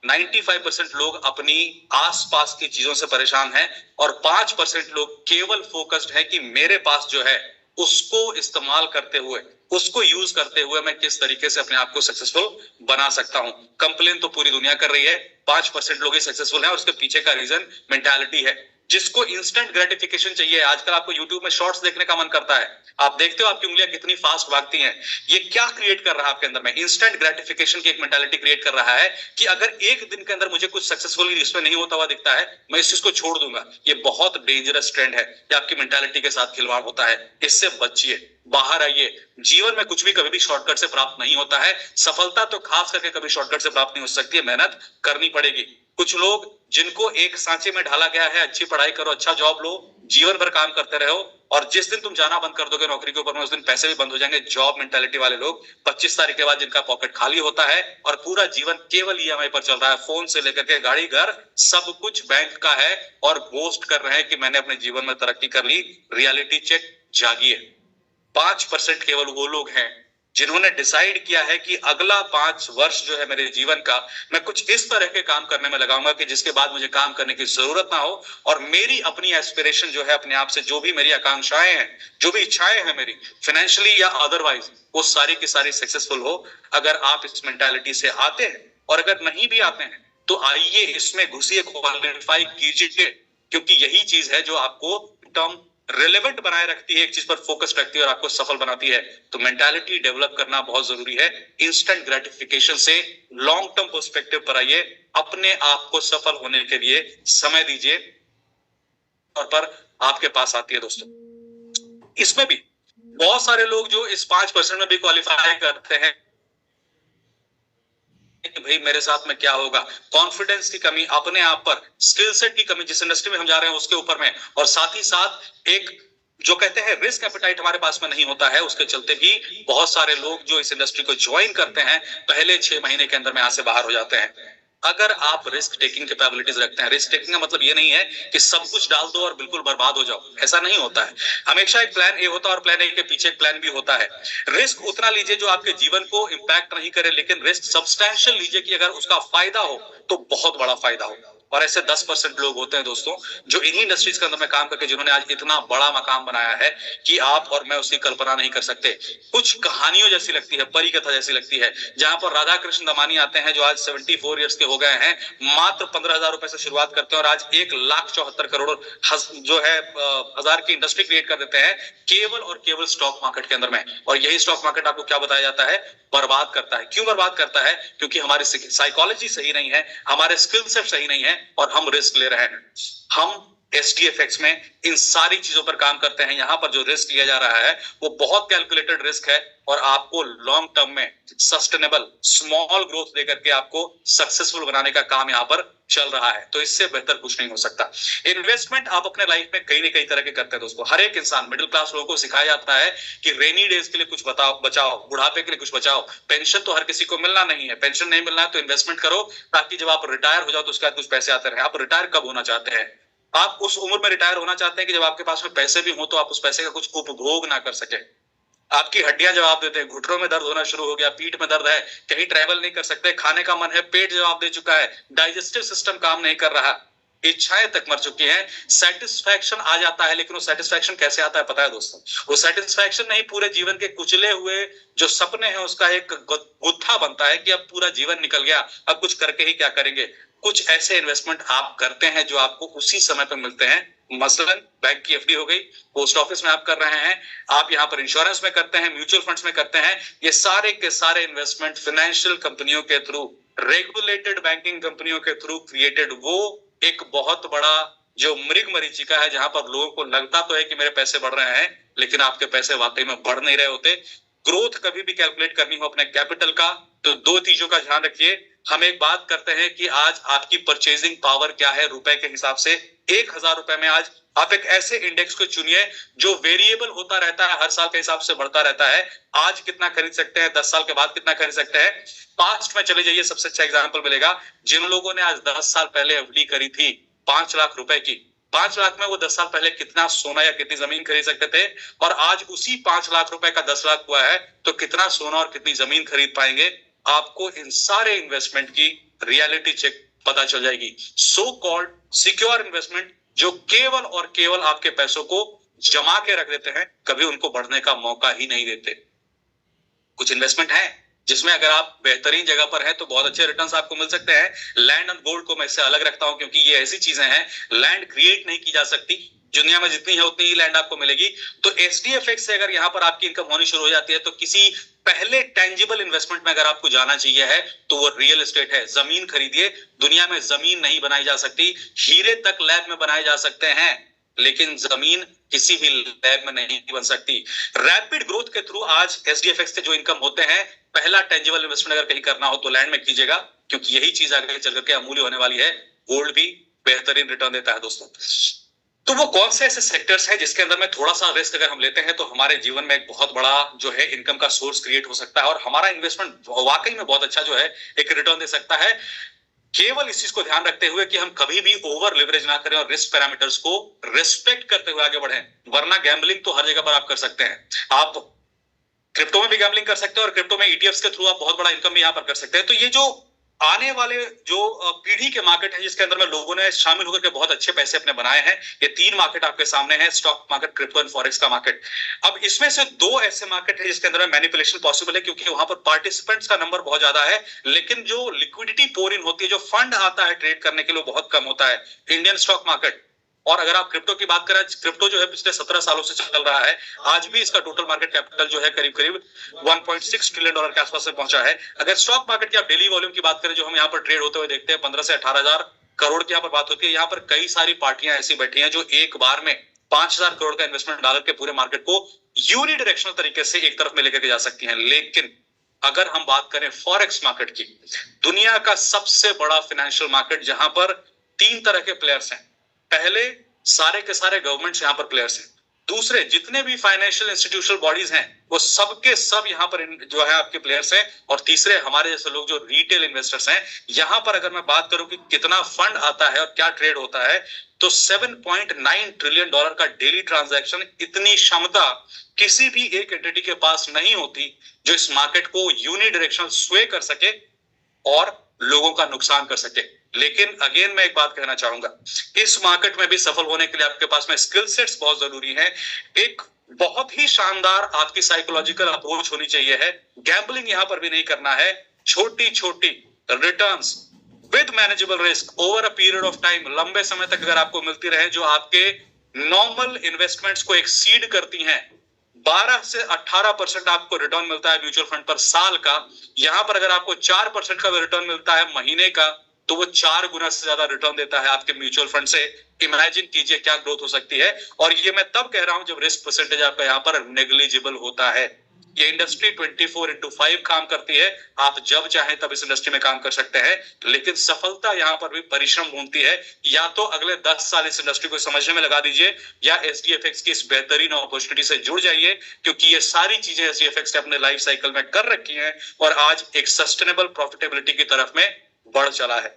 95% लोग अपनी आसपास की चीजों से परेशान हैं और 5% लोग केवल फोकस्ड है कि मेरे पास जो है उसको इस्तेमाल करते हुए, उसको यूज करते हुए मैं किस तरीके से अपने आप को सक्सेसफुल बना सकता हूं। कंप्लेन तो पूरी दुनिया कर रही है, 5% लोग ही सक्सेसफुल हैं और उसके पीछे का रीजन मेंटालिटी है। जिसको इंस्टेंट ग्रेटिफिकेशन चाहिए, आजकल आपको यूट्यूब में शॉर्ट्स देखने का मन करता है, आप देखते हो आपकी उंगलियां कितनी फास्ट भागती हैं। ये क्या क्रिएट कर रहा है आपके अंदर में? इंस्टेंट ग्रेटिफिकेशन की एक मेंटालिटी क्रिएट कर रहा है कि अगर एक दिन के अंदर मुझे कुछ सक्सेसफुल इसमें नहीं होता हुआ दिखता है, मैं इस चीज को छोड़ दूंगा। ये बहुत डेंजरस ट्रेंड है, ये आपकी मेंटालिटी के साथ खिलवाड़ होता है। इससे बचिए, बाहर आइए। जीवन में कुछ भी कभी भी शॉर्टकट से प्राप्त नहीं होता है। सफलता तो खास करके कभी शॉर्टकट से प्राप्त नहीं हो सकती है, मेहनत करनी पड़ेगी। कुछ लोग जिनको एक सांचे में ढाला गया है, अच्छी पढ़ाई करो, अच्छा जॉब लो, जीवन भर काम करते रहो, और जिस दिन तुम जाना बंद कर दोगे नौकरी के ऊपर में, उस दिन पैसे भी बंद हो जाएंगे। जॉब मेंटालिटी वाले लोग 25 तारीख के बाद जिनका पॉकेट खाली होता है और पूरा जीवन केवल ईएमआई पर चल रहा है, फोन से लेकर के गाड़ी घर सब कुछ बैंक का है, और बोस्ट कर रहे हैं कि मैंने अपने जीवन में तरक्की कर ली। रियलिटी चेक, जागिए। 5% केवल वो लोग हैं जिन्होंने डिसाइड किया है कि अगला 5 वर्ष जो है मेरे जीवन का, मैं कुछ इस तरह के काम करने में लगाऊंगा कि जिसके बाद मुझे काम करने की जरूरत ना हो, और मेरी अपनी एस्पिरेशन जो है, अपने आप से जो भी मेरी आकांक्षाएं हैं, जो भी इच्छाएं हैं मेरी, फाइनेंशियली या अदरवाइज, वो सारी की सारी सक्सेसफुल हो। अगर आप इस मेंटालिटी से आते हैं, और अगर नहीं भी आते हैं, तो आइए इसमें घुसिए, क्वालिफाई कीजिए, क्योंकि यही चीज है जो आपको टर्म रिलेवेंट बनाए रखती है, एक चीज पर फोकस रखती है और आपको सफल बनाती है। तो मेंटालिटी डेवलप करना बहुत जरूरी है। इंस्टेंट ग्रेटिफिकेशन से लॉन्ग टर्म पर्सपेक्टिव पर आइए, अपने आप को सफल होने के लिए समय दीजिए, और पर आपके पास आती है दोस्तों। इसमें भी बहुत सारे लोग जो इस 5% में भी क्वालिफाई करते हैं कि भाई मेरे साथ में क्या होगा, कॉन्फिडेंस की कमी, अपने आप पर स्किल सेट की कमी, जिस इंडस्ट्री में हम जा रहे हैं उसके ऊपर में, और साथ ही साथ एक जो कहते हैं रिस्क एपेटाइट हमारे पास में नहीं होता है, उसके चलते भी बहुत सारे लोग जो इस इंडस्ट्री को ज्वाइन करते हैं, पहले 6 महीने के अंदर में यहाँ से बाहर हो जाते हैं। अगर आप रिस्क टेकिंग कैपेबिलिटीज रखते हैं, रिस्क टेकिंग का मतलब ये नहीं है कि सब कुछ डाल दो और बिल्कुल बर्बाद हो जाओ, ऐसा नहीं होता है। हमेशा एक प्लान ए होता है और प्लान ए के पीछे एक प्लान बी होता है। रिस्क उतना लीजिए जो आपके जीवन को इंपैक्ट नहीं करे, लेकिन रिस्क सब्सटैंशियल लीजिए कि अगर उसका फायदा हो तो बहुत बड़ा फायदा हो। और ऐसे 10% लोग होते हैं दोस्तों जो इन्हीं इंडस्ट्रीज के अंदर में काम करके जिन्होंने आज इतना बड़ा मकाम बनाया है कि आप और मैं उसकी कल्पना नहीं कर सकते। कुछ कहानियों जैसी लगती है, परी कथा जैसी लगती है, जहां पर राधा कृष्ण दमानी आते हैं जो आज 74 ईयर्स के हो गए हैं, मात्र 15,000 रुपए से शुरुआत करते हैं और आज 1,74,00,000 जो है हजार की इंडस्ट्री क्रिएट कर देते हैं, केवल और केवल स्टॉक मार्केट के अंदर में। और यही स्टॉक मार्केट आपको क्या बताया जाता है? बर्बाद करता है। क्यों बर्बाद करता है? क्योंकि हमारी साइकोलॉजी सही नहीं है, हमारे स्किल सेट सही नहीं है, और हम रिस्क ले रहे हैं। हम SDFX में इन सारी चीजों पर काम करते हैं। यहां पर जो रिस्क लिया जा रहा है वो बहुत कैलकुलेटेड रिस्क है, और आपको लॉन्ग टर्म में सस्टेनेबल स्मॉल ग्रोथ देकर के आपको सक्सेसफुल बनाने का काम यहां पर चल रहा है। तो इससे बेहतर कुछ नहीं हो सकता। इन्वेस्टमेंट आप अपने लाइफ में कई न कई तरह के करते हैं दोस्तों। हर एक इंसान, मिडिल क्लास लोगों को सिखाया जाता है कि रेनी डेज के लिए कुछ बचाओ, बुढ़ापे के लिए कुछ बचाओ। पेंशन तो हर किसी को मिलना नहीं है, पेंशन नहीं मिलना है तो इन्वेस्टमेंट करो, ताकि जब आप रिटायर हो जाओ तो उसके बाद कुछ पैसे आते रहे। आप रिटायर कब होना चाहते हैं? आप उस उम्र में रिटायर होना चाहते हैं कि जब आपके पास में पैसे भी हो तो आप उस पैसे का कुछ उपभोग ना कर सके। आपकी हड्डियां जवाब देते हैं, घुटनों में दर्द होना शुरू हो गया, पीठ में दर्द है, कहीं ट्रैवल नहीं कर सकते, खाने का मन है, पेट जवाब दे चुका है, डाइजेस्टिव सिस्टम काम नहीं कर रहा, इच्छाएं तक मर चुकी हैं। सेटिस्फैक्शन आ जाता है, लेकिन वो सेटिस्फैक्शन कैसे आता है पता है दोस्तों? वो सेटिस्फैक्शन नहीं, पूरे जीवन के कुचले हुए जो सपने हैं उसका एक गुत्था बनता है कि अब पूरा जीवन निकल गया, अब कुछ करके ही क्या करेंगे। कुछ ऐसे इन्वेस्टमेंट आप करते हैं जो आपको उसी समय पर मिलते हैं। मसलन बैंक की FD हो गई, पोस्ट ऑफिस में आप कर रहे हैं, आप यहाँ पर इंश्योरेंस में करते हैं, म्यूचुअल फंड्स में करते हैं। ये सारे के सारे इन्वेस्टमेंट फाइनेंशियल कंपनियों के थ्रू, रेगुलेटेड बैंकिंग कंपनियों के थ्रू क्रिएटेड वो एक बहुत बड़ा जो मृग मरीचिका है, जहां पर लोगों को लगता तो है कि मेरे पैसे बढ़ रहे हैं, लेकिन आपके पैसे वाकई में बढ़ नहीं रहे होते। ग्रोथ कभी भी कैलकुलेट करनी हो अपने कैपिटल का, तो 2 चीजों का ध्यान रखिए। हम एक बात करते हैं कि आज आपकी परचेजिंग पावर क्या है रुपए के हिसाब से। 1,000 रुपए में आज आप एक ऐसे इंडेक्स को चुनिए जो वेरिएबल होता रहता है, हर साल के हिसाब से बढ़ता रहता है। आज कितना खरीद सकते हैं, 10 साल के बाद कितना खरीद सकते हैं। पास्ट में चले जाइए, सबसे अच्छा एग्जाम्पल मिलेगा। जिन लोगों ने आज 10 साल पहले FD करी थी 5 लाख रुपए की, 5 लाख में वो 10 साल पहले कितना सोना या कितनी जमीन खरीद सकते थे, और आज उसी 5 लाख रुपए का 10 लाख हुआ है तो कितना सोना और कितनी जमीन खरीद पाएंगे। आपको इन सारे इन्वेस्टमेंट की रियलिटी चेक पता चल जाएगी। सो कॉल्ड सिक्योर इन्वेस्टमेंट जो केवल और केवल आपके पैसों को जमा के रख देते हैं, कभी उनको बढ़ने का मौका ही नहीं देते। कुछ इन्वेस्टमेंट है जिसमें अगर आप बेहतरीन जगह पर हैं तो बहुत अच्छे रिटर्न्स आपको मिल सकते हैं। लैंड एंड गोल्ड को मैं इससे अलग रखता हूं क्योंकि ये ऐसी चीजें हैं, लैंड क्रिएट नहीं की जा सकती, दुनिया में जितनी है उतनी ही लैंड आपको मिलेगी। तो एसडीएफएक्स से अगर यहां पर आपकी इनकम होनी शुरू हो जाती है तो किसी पहले टेंजिबल इन्वेस्टमेंट में अगर आपको जाना चाहिए है तो वो रियल एस्टेट है। जमीन खरीदिए, दुनिया में जमीन नहीं बनाई जा सकती, हीरे तक लैब में बनाए जा सकते हैं लेकिन जमीन किसी भी लैब में नहीं बन सकती। रैपिड ग्रोथ के थ्रू आज एसडीएफएक्स से जो इनकम होते हैं, पहला टेंजिबल इन्वेस्टमेंट अगर कहीं करना हो तो लैंड में कीजिएगा क्योंकि यही चीज आगे चल करके अमूल्य होने वाली है। गोल्ड भी बेहतरीन रिटर्न देता है दोस्तों। तो वो कौन से ऐसे सेक्टर्स हैं जिसके अंदर में थोड़ा सा रिस्क अगर हम लेते हैं तो हमारे जीवन में एक बहुत बड़ा जो है इनकम का सोर्स क्रिएट हो सकता है और हमारा इन्वेस्टमेंट वाकई में बहुत अच्छा जो है एक रिटर्न दे सकता है। केवल इस चीज को ध्यान रखते हुए कि हम कभी भी ओवर लिवरेज ना करें और रिस्क पैरामीटर्स को रिस्पेक्ट करते हुए आगे बढ़ें, वरना गैम्बलिंग तो हर जगह पर आप कर सकते हैं। आप क्रिप्टो में भी गैम्बलिंग कर सकते हैं और क्रिप्टो में ईटीएफ्स के थ्रू आप बहुत बड़ा इनकम भी यहां पर कर सकते हैं। तो ये जो आने वाले जो पीढ़ी के मार्केट है जिसके अंदर में लोगों ने शामिल होकर के बहुत अच्छे पैसे अपने बनाए हैं, ये 3 मार्केट आपके सामने है, stock market, crypto and forex का मार्केट। अब इसमें से 2 ऐसे मार्केट है जिसके अंदर में मैनिपुलेशन पॉसिबल है क्योंकि वहां पर पार्टिसिपेंट्स का नंबर बहुत ज्यादा है लेकिन जो लिक्विडिटी पोर इन होती है, जो फंड आता है ट्रेड करने के लिए बहुत कम होता है। इंडियन स्टॉक मार्केट और अगर आप क्रिप्टो की बात करें, क्रिप्टो जो है पिछले 17 सालों से चल रहा है, आज भी इसका टोटल मार्केट कैपिटल जो है करीब करीब 1.6 ट्रिलियन डॉलर के आसपास से पहुंचा है। अगर स्टॉक मार्केट की आप डेली वॉल्यूम की बात करें जो हम यहाँ पर ट्रेड होते हुए देखते हैं, 15 से 18 हजार करोड़ की यहाँ पर बात होती है। यहाँ पर कई सारी पार्टियां ऐसी बैठी हैं जो एक बार में 5,000 करोड़ का इन्वेस्टमेंट डाल के पूरे मार्केट को यूनिडायरेक्शनल तरीके से एक तरफ में लेकर जा सकती हैं। लेकिन अगर हम बात करें फॉरेक्स मार्केट की, दुनिया का सबसे बड़ा फाइनेंशियल मार्केट जहां पर 3 तरह के प्लेयर्स हैं। पहले सारे के सारे गवर्नमेंट्स यहां पर प्लेयर्स हैं, दूसरे जितने भी फाइनेंशियल इंस्टीट्यूशनल बॉडीज हैं वो सबके सब यहां पर जो है आपके प्लेयर्स हैं, और तीसरे हमारे जैसे लोग जो रिटेल इन्वेस्टर्स हैं। यहां पर अगर मैं बात करूं कि कितना फंड आता है और क्या ट्रेड होता है तो 7.9 ट्रिलियन डॉलर का डेली ट्रांजैक्शन, इतनी क्षमता किसी भी एक एंटिटी के पास नहीं होती जो इस मार्केट को यूनिडायरेक्शनल स्वे कर सके और लोगों का नुकसान कर सके। लेकिन अगेन मैं एक बात कहना चाहूंगा, इस मार्केट में भी सफल होने के लिए आपके पास में स्किल सेट्स बहुत जरूरी है। एक बहुत ही शानदार आपकी साइकोलॉजिकल अप्रोच होनी चाहिए है। गैम्बलिंग यहां पर भी नहीं करना है, छोटी छोटी returns with manageable risk over a period of time, लंबे समय तक अगर आपको मिलती रहे जो आपके नॉर्मल इन्वेस्टमेंट्स को एक्सीड करती हैं। 12 से 18% आपको रिटर्न मिलता है म्यूचुअल फंड पर साल का। यहां पर अगर आपको 4% का रिटर्न मिलता है महीने का तो वो 4 गुना से ज्यादा रिटर्न देता है आपके म्यूचुअल फंड से। इमेजिन कीजिए क्या ग्रोथ हो सकती है। और ये मैं तब कह रहा हूं जब रिस्क परसेंटेज आपका यहां पर नेग्लिजिबल होता है। ये इंडस्ट्री 24/5 काम करती है, आप जब चाहें तब इस इंडस्ट्री में काम कर सकते हैं, लेकिन सफलता यहां पर भी परिश्रम ढूंढती है। या तो अगले 10 साल इस इंडस्ट्री को समझने में लगा दीजिए या एसडीएफएक्स की इस बेहतरीन अपॉर्चुनिटी से जुड़ जाइए, क्योंकि ये सारी चीजें एसडीएफएक्स ने अपने लाइफ साइकिल में कर रखी हैं और आज एक सस्टेनेबल प्रॉफिटेबिलिटी की तरफ में बढ़ चला है।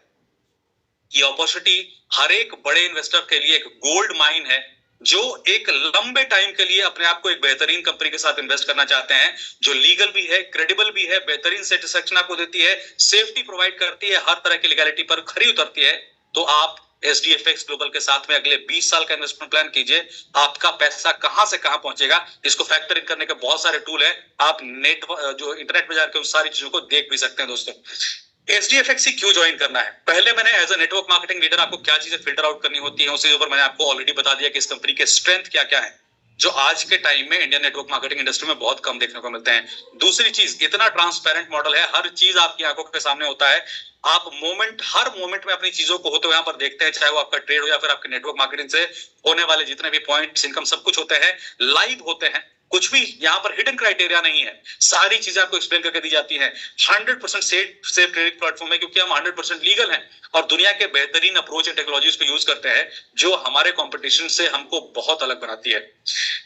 ये अपॉर्चुनिटी हर एक बड़े इन्वेस्टर के लिए एक गोल्ड माइन है जो एक लंबे टाइम के लिए अपने आप को एक बेहतरीन कंपनी के साथ इन्वेस्ट करना चाहते हैं, जो लीगल भी है, क्रेडिबल भी है, बेहतरीन सेटिस्फेक्शन आपको देती है, सेफ्टी प्रोवाइड करती है, हर तरह की लीगैलिटी पर खरी उतरती है। तो आप एसडीएफएक्स ग्लोबल के साथ में अगले 20 साल का इन्वेस्टमेंट प्लान कीजिए। आपका पैसा कहां से कहां पहुंचेगा इसको फैक्टर इन करने के बहुत सारे टूल हैं। आप नेट जो इंटरनेट में जाकर उन सारी चीजों को देख भी सकते हैं। दोस्तों, एसडीएफएक्स क्यों ज्वाइन करना है? पहले मैंने as a network marketing leader आपको क्या चीजें फिल्टर आउट करनी होती है उसके ऊपर मैंने आपको ऑलरेडी बता दिया कि इस कंपनी के स्ट्रेंथ क्या क्या है, जो आज के टाइम में इंडियन नेटवर्क मार्केटिंग इंडस्ट्री में बहुत कम देखने को मिलते हैं। दूसरी चीज, इतना ट्रांसपेरेंट मॉडल है, हर चीज आपकी आंखों के सामने होता है। आप हर मोमेंट में अपनी चीजों को होते हुए यहाँ पर देखते हैं, चाहे वो आपका ट्रेड हो या फिर आपके नेटवर्क मार्केटिंग से होने वाले जितने भी पॉइंट्स, इनकम, सब कुछ होते हैं, लाइव होते हैं। कुछ भी यहाँ पर हिडन क्राइटेरिया नहीं है, सारी चीजें आपको एक्सप्लेन करके दी जाती हैं। 100% सेफ ट्रेडिंग प्लेटफॉर्म है क्योंकि हम 100% लीगल हैं और दुनिया के बेहतरीन अप्रोच एंड टेक्नोलॉजीज को यूज करते हैं जो हमारे कंपटीशन से हमको बहुत अलग बनाती है।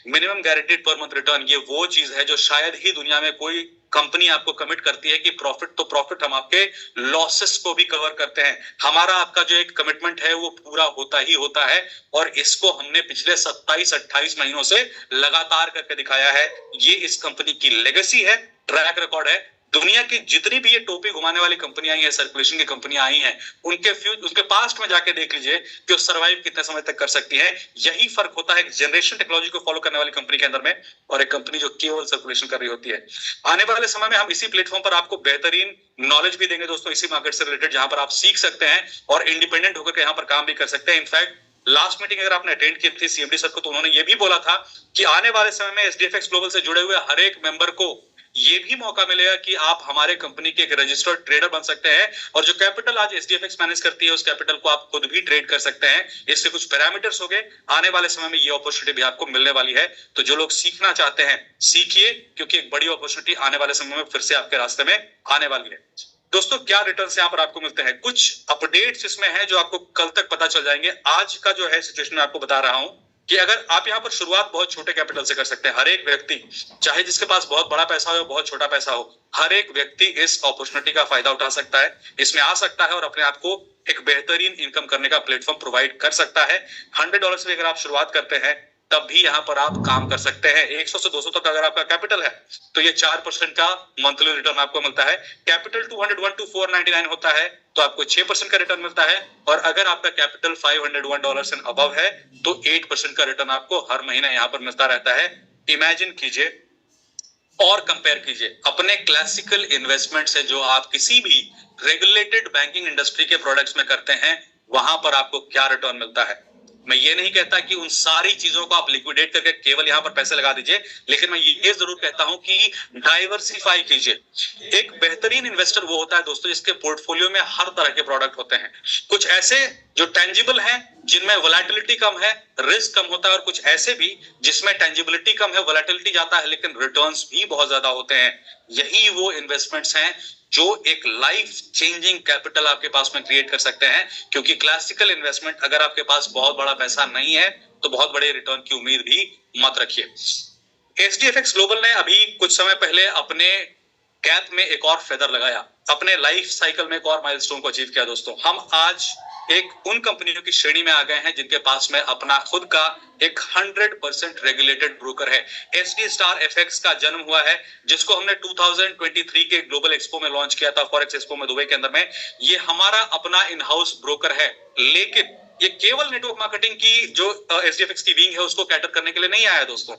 Minimum guaranteed per month return, ये वो चीज है जो शायद ही दुनिया में कोई कंपनी आपको कमिट करती है कि प्रॉफिट तो प्रॉफिट, हम आपके लॉसेस को भी कवर करते हैं। हमारा आपका जो एक कमिटमेंट है वो पूरा होता ही होता है, और इसको हमने पिछले 27-28 महीनों से लगातार करके दिखाया है। ये इस कंपनी की लेगेसी है, ट्रैक रिकॉर्ड है। दुनिया की जितनी भी ये टोपी घुमाने वाली कंपनियां आई हैं, सर्कुलेशन की कंपनियां आई हैं, उनके पास्ट में जाके देख लीजिए कि वो सर्वाइव कितने समय तक कर सकती है। यही फर्क होता है जनरेशन टेक्नोलॉजी को फॉलो करने वाली कंपनी के अंदर में और एक कंपनी जो केवल सर्कुलेशन कर रही होती है। आने वाले समय में हम इसी प्लेटफॉर्म पर आपको बेहतरीन नॉलेज भी देंगे दोस्तों, इसी मार्केट से रिलेटेड, जहां पर आप सीख सकते हैं और इंडिपेंडेंट होकर यहाँ पर काम भी कर सकते हैं। इनफैक्ट लास्ट मीटिंग अगर आपने अटेंड की थी सीएमडी सर को, तो उन्होंने ये भी बोला था कि आने वाले समय में एसडीएफएक्स ग्लोबल से जुड़े हुए हर एक मेंबर को ये भी मौका मिलेगा कि आप हमारे कंपनी के एक रजिस्टर्ड ट्रेडर बन सकते हैं, और जो कैपिटल आज एसडीएफएक्स मैनेज करती है उस कैपिटल को आप खुद भी ट्रेड कर सकते हैं। इसके कुछ पैरामीटर्स हो गए। आने वाले समय में ये अपॉर्चुनिटी भी आपको मिलने वाली है। तो जो लोग सीखना चाहते हैं सीखिए, क्योंकि एक बड़ी अपॉर्चुनिटी आने वाले समय में फिर से आपके रास्ते में आने वाली है। दोस्तों, क्या रिटर्न्स यहाँ पर आपको मिलते हैं, कुछ अपडेट्स इसमें है जो आपको कल तक पता चल जाएंगे। आज का जो है सिचुएशन मैं आपको बता रहा हूं कि अगर आप यहाँ पर शुरुआत बहुत छोटे कैपिटल से कर सकते हैं, हर एक व्यक्ति, चाहे जिसके पास बहुत बड़ा पैसा हो बहुत छोटा पैसा हो, हर एक व्यक्ति इस अपॉर्चुनिटी का फायदा उठा सकता है, इसमें आ सकता है और अपने आप को एक बेहतरीन इनकम करने का प्लेटफॉर्म प्रोवाइड कर सकता है। $100 से अगर आप शुरुआत करते हैं तब भी यहाँ पर आप काम कर सकते हैं। 100 से 200 तक अगर आपका कैपिटल है तो ये 4% का मंथली रिटर्न आपको मिलता है। कैपिटल 201 to 499 होता है तो आपको 6% का रिटर्न मिलता है, और अगर आपका कैपिटल $501 एंड अबव है तो 8% का रिटर्न आपको हर महीने यहाँ पर मिलता रहता है। इमेजिन कीजिए और कंपेयर कीजिए अपने क्लासिकल इन्वेस्टमेंट से जो आप किसी भी रेगुलेटेड बैंकिंग इंडस्ट्री के प्रोडक्ट्स में करते हैं, वहां पर आपको क्या रिटर्न मिलता है। मैं ये नहीं कहता कि उन सारी चीजों को आप लिक्विडेट करके केवल यहां पर पैसे लगा दीजिए, लेकिन मैं ये जरूर कहता हूं कि डाइवर्सिफाई कीजिए। एक बेहतरीन इन्वेस्टर वो होता है दोस्तों जिसके पोर्टफोलियो में हर तरह के प्रोडक्ट होते हैं। कुछ ऐसे जो टेंजिबल हैं, जिनमें वोलेटिलिटी कम है, रिस्क कम होता है, और कुछ ऐसे भी जिसमें टेंजिबिलिटी कम है, वोलेटिलिटी जाता है, लेकिन रिटर्न्स भी बहुत ज्यादा होते हैं। यही वो इन्वेस्टमेंट्स हैं जो एक लाइफ चेंजिंग कैपिटल आपके पास में क्रिएट कर सकते हैं। क्योंकि क्लासिकल इन्वेस्टमेंट, अगर आपके पास बहुत बड़ा पैसा नहीं है तो बहुत बड़े रिटर्न की उम्मीद भी मत रखिए। एसडीएफएक्स ग्लोबल ने अभी कुछ समय पहले अपने कैप में एक और फेदर लगाया, अपने लाइफ साइकिल में एक और माइलस्टोन को अचीव किया। दोस्तों, हम आज एक उन कंपनियों की श्रेणी में आ गए हैं जिनके पास में अपना खुद का एक 100% रेगुलेटेड ब्रोकर है। एसडी स्टार एफएक्स का जन्म हुआ है, जिसको हमने 2023 के ग्लोबल एक्सपो में लॉन्च किया था, फॉरेक्स एक्सपो में दुबई के अंदर में। ये हमारा अपना इन हाउस ब्रोकर है, लेकिन ये केवल नेटवर्क मार्केटिंग की जो एसडीएफएक्स की विंग है उसको कैटर करने के लिए नहीं आया दोस्तों।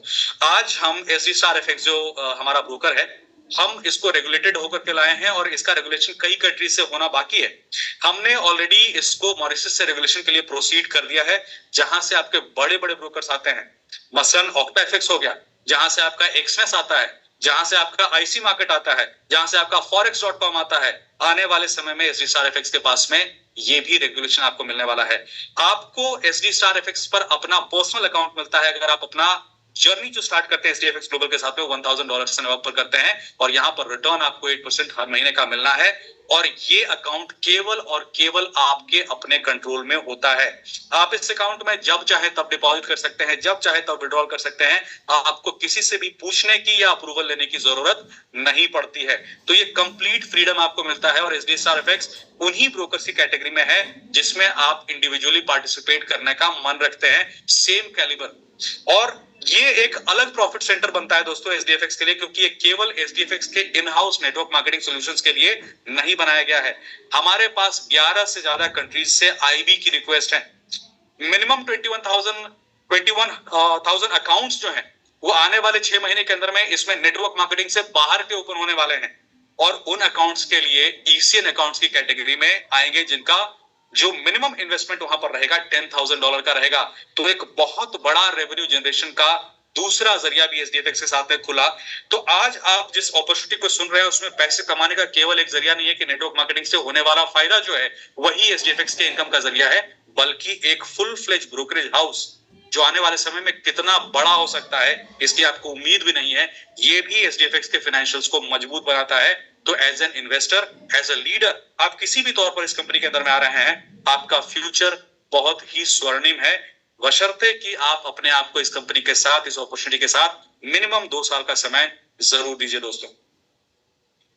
आज हम एसडी स्टार एफएक्स जो हमारा ब्रोकर है, हम इसको रेगुलेटेड होकर के लाए हैं, और इसका रेगुलेशन कई कंट्री से होना बाकी है। हमने ऑलरेडी इसको मॉरिशस से रेगुलेशन के लिए प्रोसीड कर दिया है, जहां से आपके बड़े बड़े ब्रोकर्स आते हैं। मसलन ऑक्टाएफएक्स हो गया, जहां से आपका एक्समेस आता है, जहां से आपका आईसी मार्केट आता है, जहां से आपका forex.com आता है। आने वाले समय में एसडी स्टार एफएक्स के पास में ये भी रेगुलेशन आपको मिलने वाला है। आपको एसडी स्टार एफएक्स पर अपना पर्सनल अकाउंट मिलता है अगर आप अपना जर्नी जो स्टार्ट करते हैं एसडीएफएक्स ग्लोबल के साथ में $1000 से अबव पर करते हैं, और यहां पर रिटर्न आपको 8% हर महीने का मिलना है। और ये अकाउंट केवल और केवल आपके अपने कंट्रोल में होता है। आप इस अकाउंट में जब चाहे तब डिपॉजिट कर सकते हैं, जब चाहे तब विड्रॉल कर सकते हैं। आपको किसी से भी पूछने की या अप्रूवल लेने की जरूरत नहीं पड़ती है। तो ये कंप्लीट फ्रीडम आपको मिलता है, और एसडी स्टार एफएक्स उन्हीं ब्रोकर्स की कैटेगरी में है जिसमें आप इंडिविजुअली पार्टिसिपेट करने का मन रखते हैं, सेम कैलिबर। और ये एक अलग प्रॉफिट सेंटर बनता है दोस्तों एसडीएफएक्स के लिए, क्योंकि ये केवल एसडीएफएक्स के in house network marketing solutions के लिए नहीं बनाया गया है। हमारे पास 11 से ज्यादा कंट्रीज से आईबी की रिक्वेस्ट है। मिनिमम 21,000 अकाउंट्स जो हैं वो आने वाले 6 महीने के अंदर में इसमें नेटवर्क मार्केटिंग से बाहर के ओपन होने वाले हैं, और उन अकाउंट्स के लिए ईसीएन अकाउंट्स की कैटेगरी में आएंगे, जिनका जो मिनिमम इन्वेस्टमेंट वहां पर रहेगा $10,000 का रहेगा। तो एक बहुत बड़ा रेवेन्यू जनरेशन का दूसरा जरिया भी एसडीएफएक्स के साथ में खुला। तो आज आप जिस अपॉर्चुनिटी को सुन रहे हैं उसमें पैसे कमाने का केवल एक जरिया नहीं है कि नेटवर्क मार्केटिंग से होने वाला फायदा जो है वही एसडीएफएक्स के इनकम का जरिया है, बल्कि एक फुल फ्लेज ब्रोकरेज हाउस जो आने वाले समय में कितना बड़ा हो सकता है इसकी आपको उम्मीद भी नहीं है, ये भी एसडीएफएक्स के फाइनेंशियल्स को मजबूत बनाता है। तो as an investor, as a leader, आप किसी भी तौर पर इस कंपनी के अंदर में आ रहे हैं, आपका फ्यूचर बहुत ही स्वर्णिम है, बशर्ते कि आप अपने आप को इस कंपनी के साथ, इस अपॉर्चुनिटी के साथ मिनिमम 2 साल का समय जरूर दीजिए दोस्तों।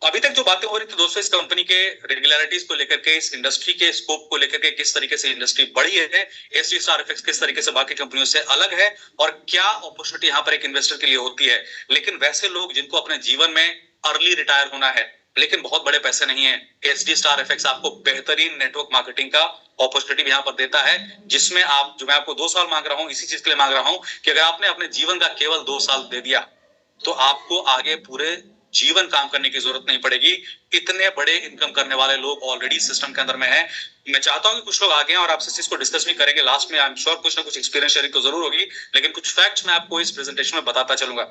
अभी तक जो बातें हो रही थी दोस्तों इस कंपनी के रेगुलरिटीज को लेकर के, इस इंडस्ट्री के स्कोप को लेकर के, किस तरीके से इंडस्ट्री बढ़ी है, एसडी स्टार एफएक्स किस तरीके से बाकी कंपनियों से अलग है और क्या अपॉर्चुनिटी यहाँ पर एक इन्वेस्टर के लिए होती है। लेकिन वैसे लोग जिनको अपने जीवन में अर्ली रिटायर होना है लेकिन बहुत बड़े पैसे नहीं है, एसडी स्टार एफएक्स आपको बेहतरीन नेटवर्क मार्केटिंग का अपॉर्चुनिटी भी यहाँ पर देता है, जिसमें आप, जो मैं आपको 2 साल मांग रहा हूँ, इसी चीज के लिए मांग रहा हूँ कि अगर आपने अपने जीवन का केवल 2 साल दे दिया तो आपको आगे पूरे जीवन काम करने की जरूरत नहीं पड़ेगी। इतने बड़े इनकम करने वाले लोग ऑलरेडी सिस्टम के अंदर में हैं। मैं चाहता हूं कि कुछ लोग आगे हैं और आपसे इस चीज को डिस्कस भी करेंगे लास्ट में। आई एम श्योर कुछ ना कुछ एक्सपीरियंस शेयरिंग तो जरूर होगी, लेकिन कुछ फैक्ट्स मैं आपको इस प्रेजेंटेशन में बताता चलूंगा।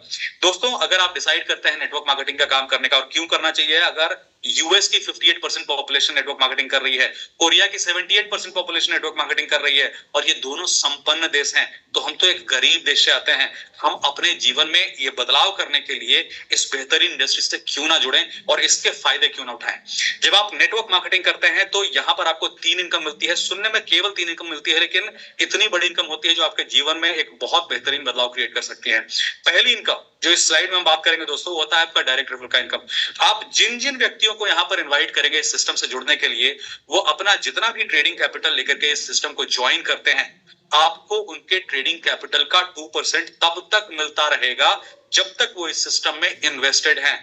दोस्तों, अगर आप डिसाइड करते हैं नेटवर्क मार्केटिंग का काम करने का और क्यों करना चाहिए, अगर यूएस की 58% पॉपुलेशन नेटवर्क मार्केटिंग कर रही है, कोरिया की 78% पॉपुलेशन नेटवर्क मार्केटिंग कर रही है और ये दोनों संपन्न देश हैं, तो हम तो एक गरीब देश से आते हैं। हम अपने जीवन में ये बदलाव करने के लिए इस बेहतरीन इंडस्ट्री से क्यों ना जुड़ें और इसके फायदे क्यों ना उठाएं। जब आप नेटवर्क मार्केटिंग करते हैं तो यहां पर आपको 3 इनकम मिलती है। सुनने में केवल 3 इनकम मिलती है, लेकिन इतनी बड़ी इनकम होती है जो आपके जीवन में एक बहुत बेहतरीन बदलाव क्रिएट कर सकती है। पहली इनकम जो इस स्लाइड में हम बात करेंगे दोस्तों, वो होता है आपका डायरेक्ट रेफरल का इनकम। आप जिन जिन व्यक्तियों को यहाँ पर इनवाइट करेंगे इस सिस्टम से जुड़ने के लिए, वो अपना जितना भी ट्रेडिंग कैपिटल लेकर के इस सिस्टम को ज्वाइन करते हैं, आपको उनके ट्रेडिंग कैपिटल का 2% तब तक मिलता रहेगा जब तक वो इस सिस्टम में इन्वेस्टेड हैं।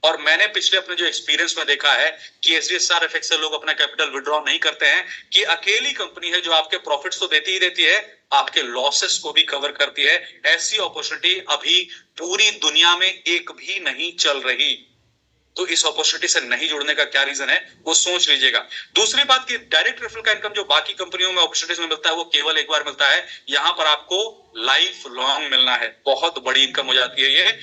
और मैंने पिछले अपने जो एक्सपीरियंस में देखा है कि एसडी स्टार एफएक्स से लोग अपना कैपिटल विड्रॉ नहीं करते हैं, कि अकेली कंपनी है जो आपके प्रॉफिट्स तो देती ही देती है, आपके लॉसेस को भी कवर करती है। ऐसी अपॉर्चुनिटी अभी पूरी दुनिया में एक भी नहीं चल रही। तो इस अपॉर्चुनिटी से नहीं जुड़ने का क्या रीजन है, वो सोच लीजिएगा। दूसरी बात कि डायरेक्ट रेफरल का इनकम जो बाकी कंपनियों में अपॉर्चुनिटीज में मिलता है, वो केवल एक बार मिलता है। यहां पर आपको लाइफ लॉन्ग मिलना है। बहुत बड़ी इनकम हो जाती है ये।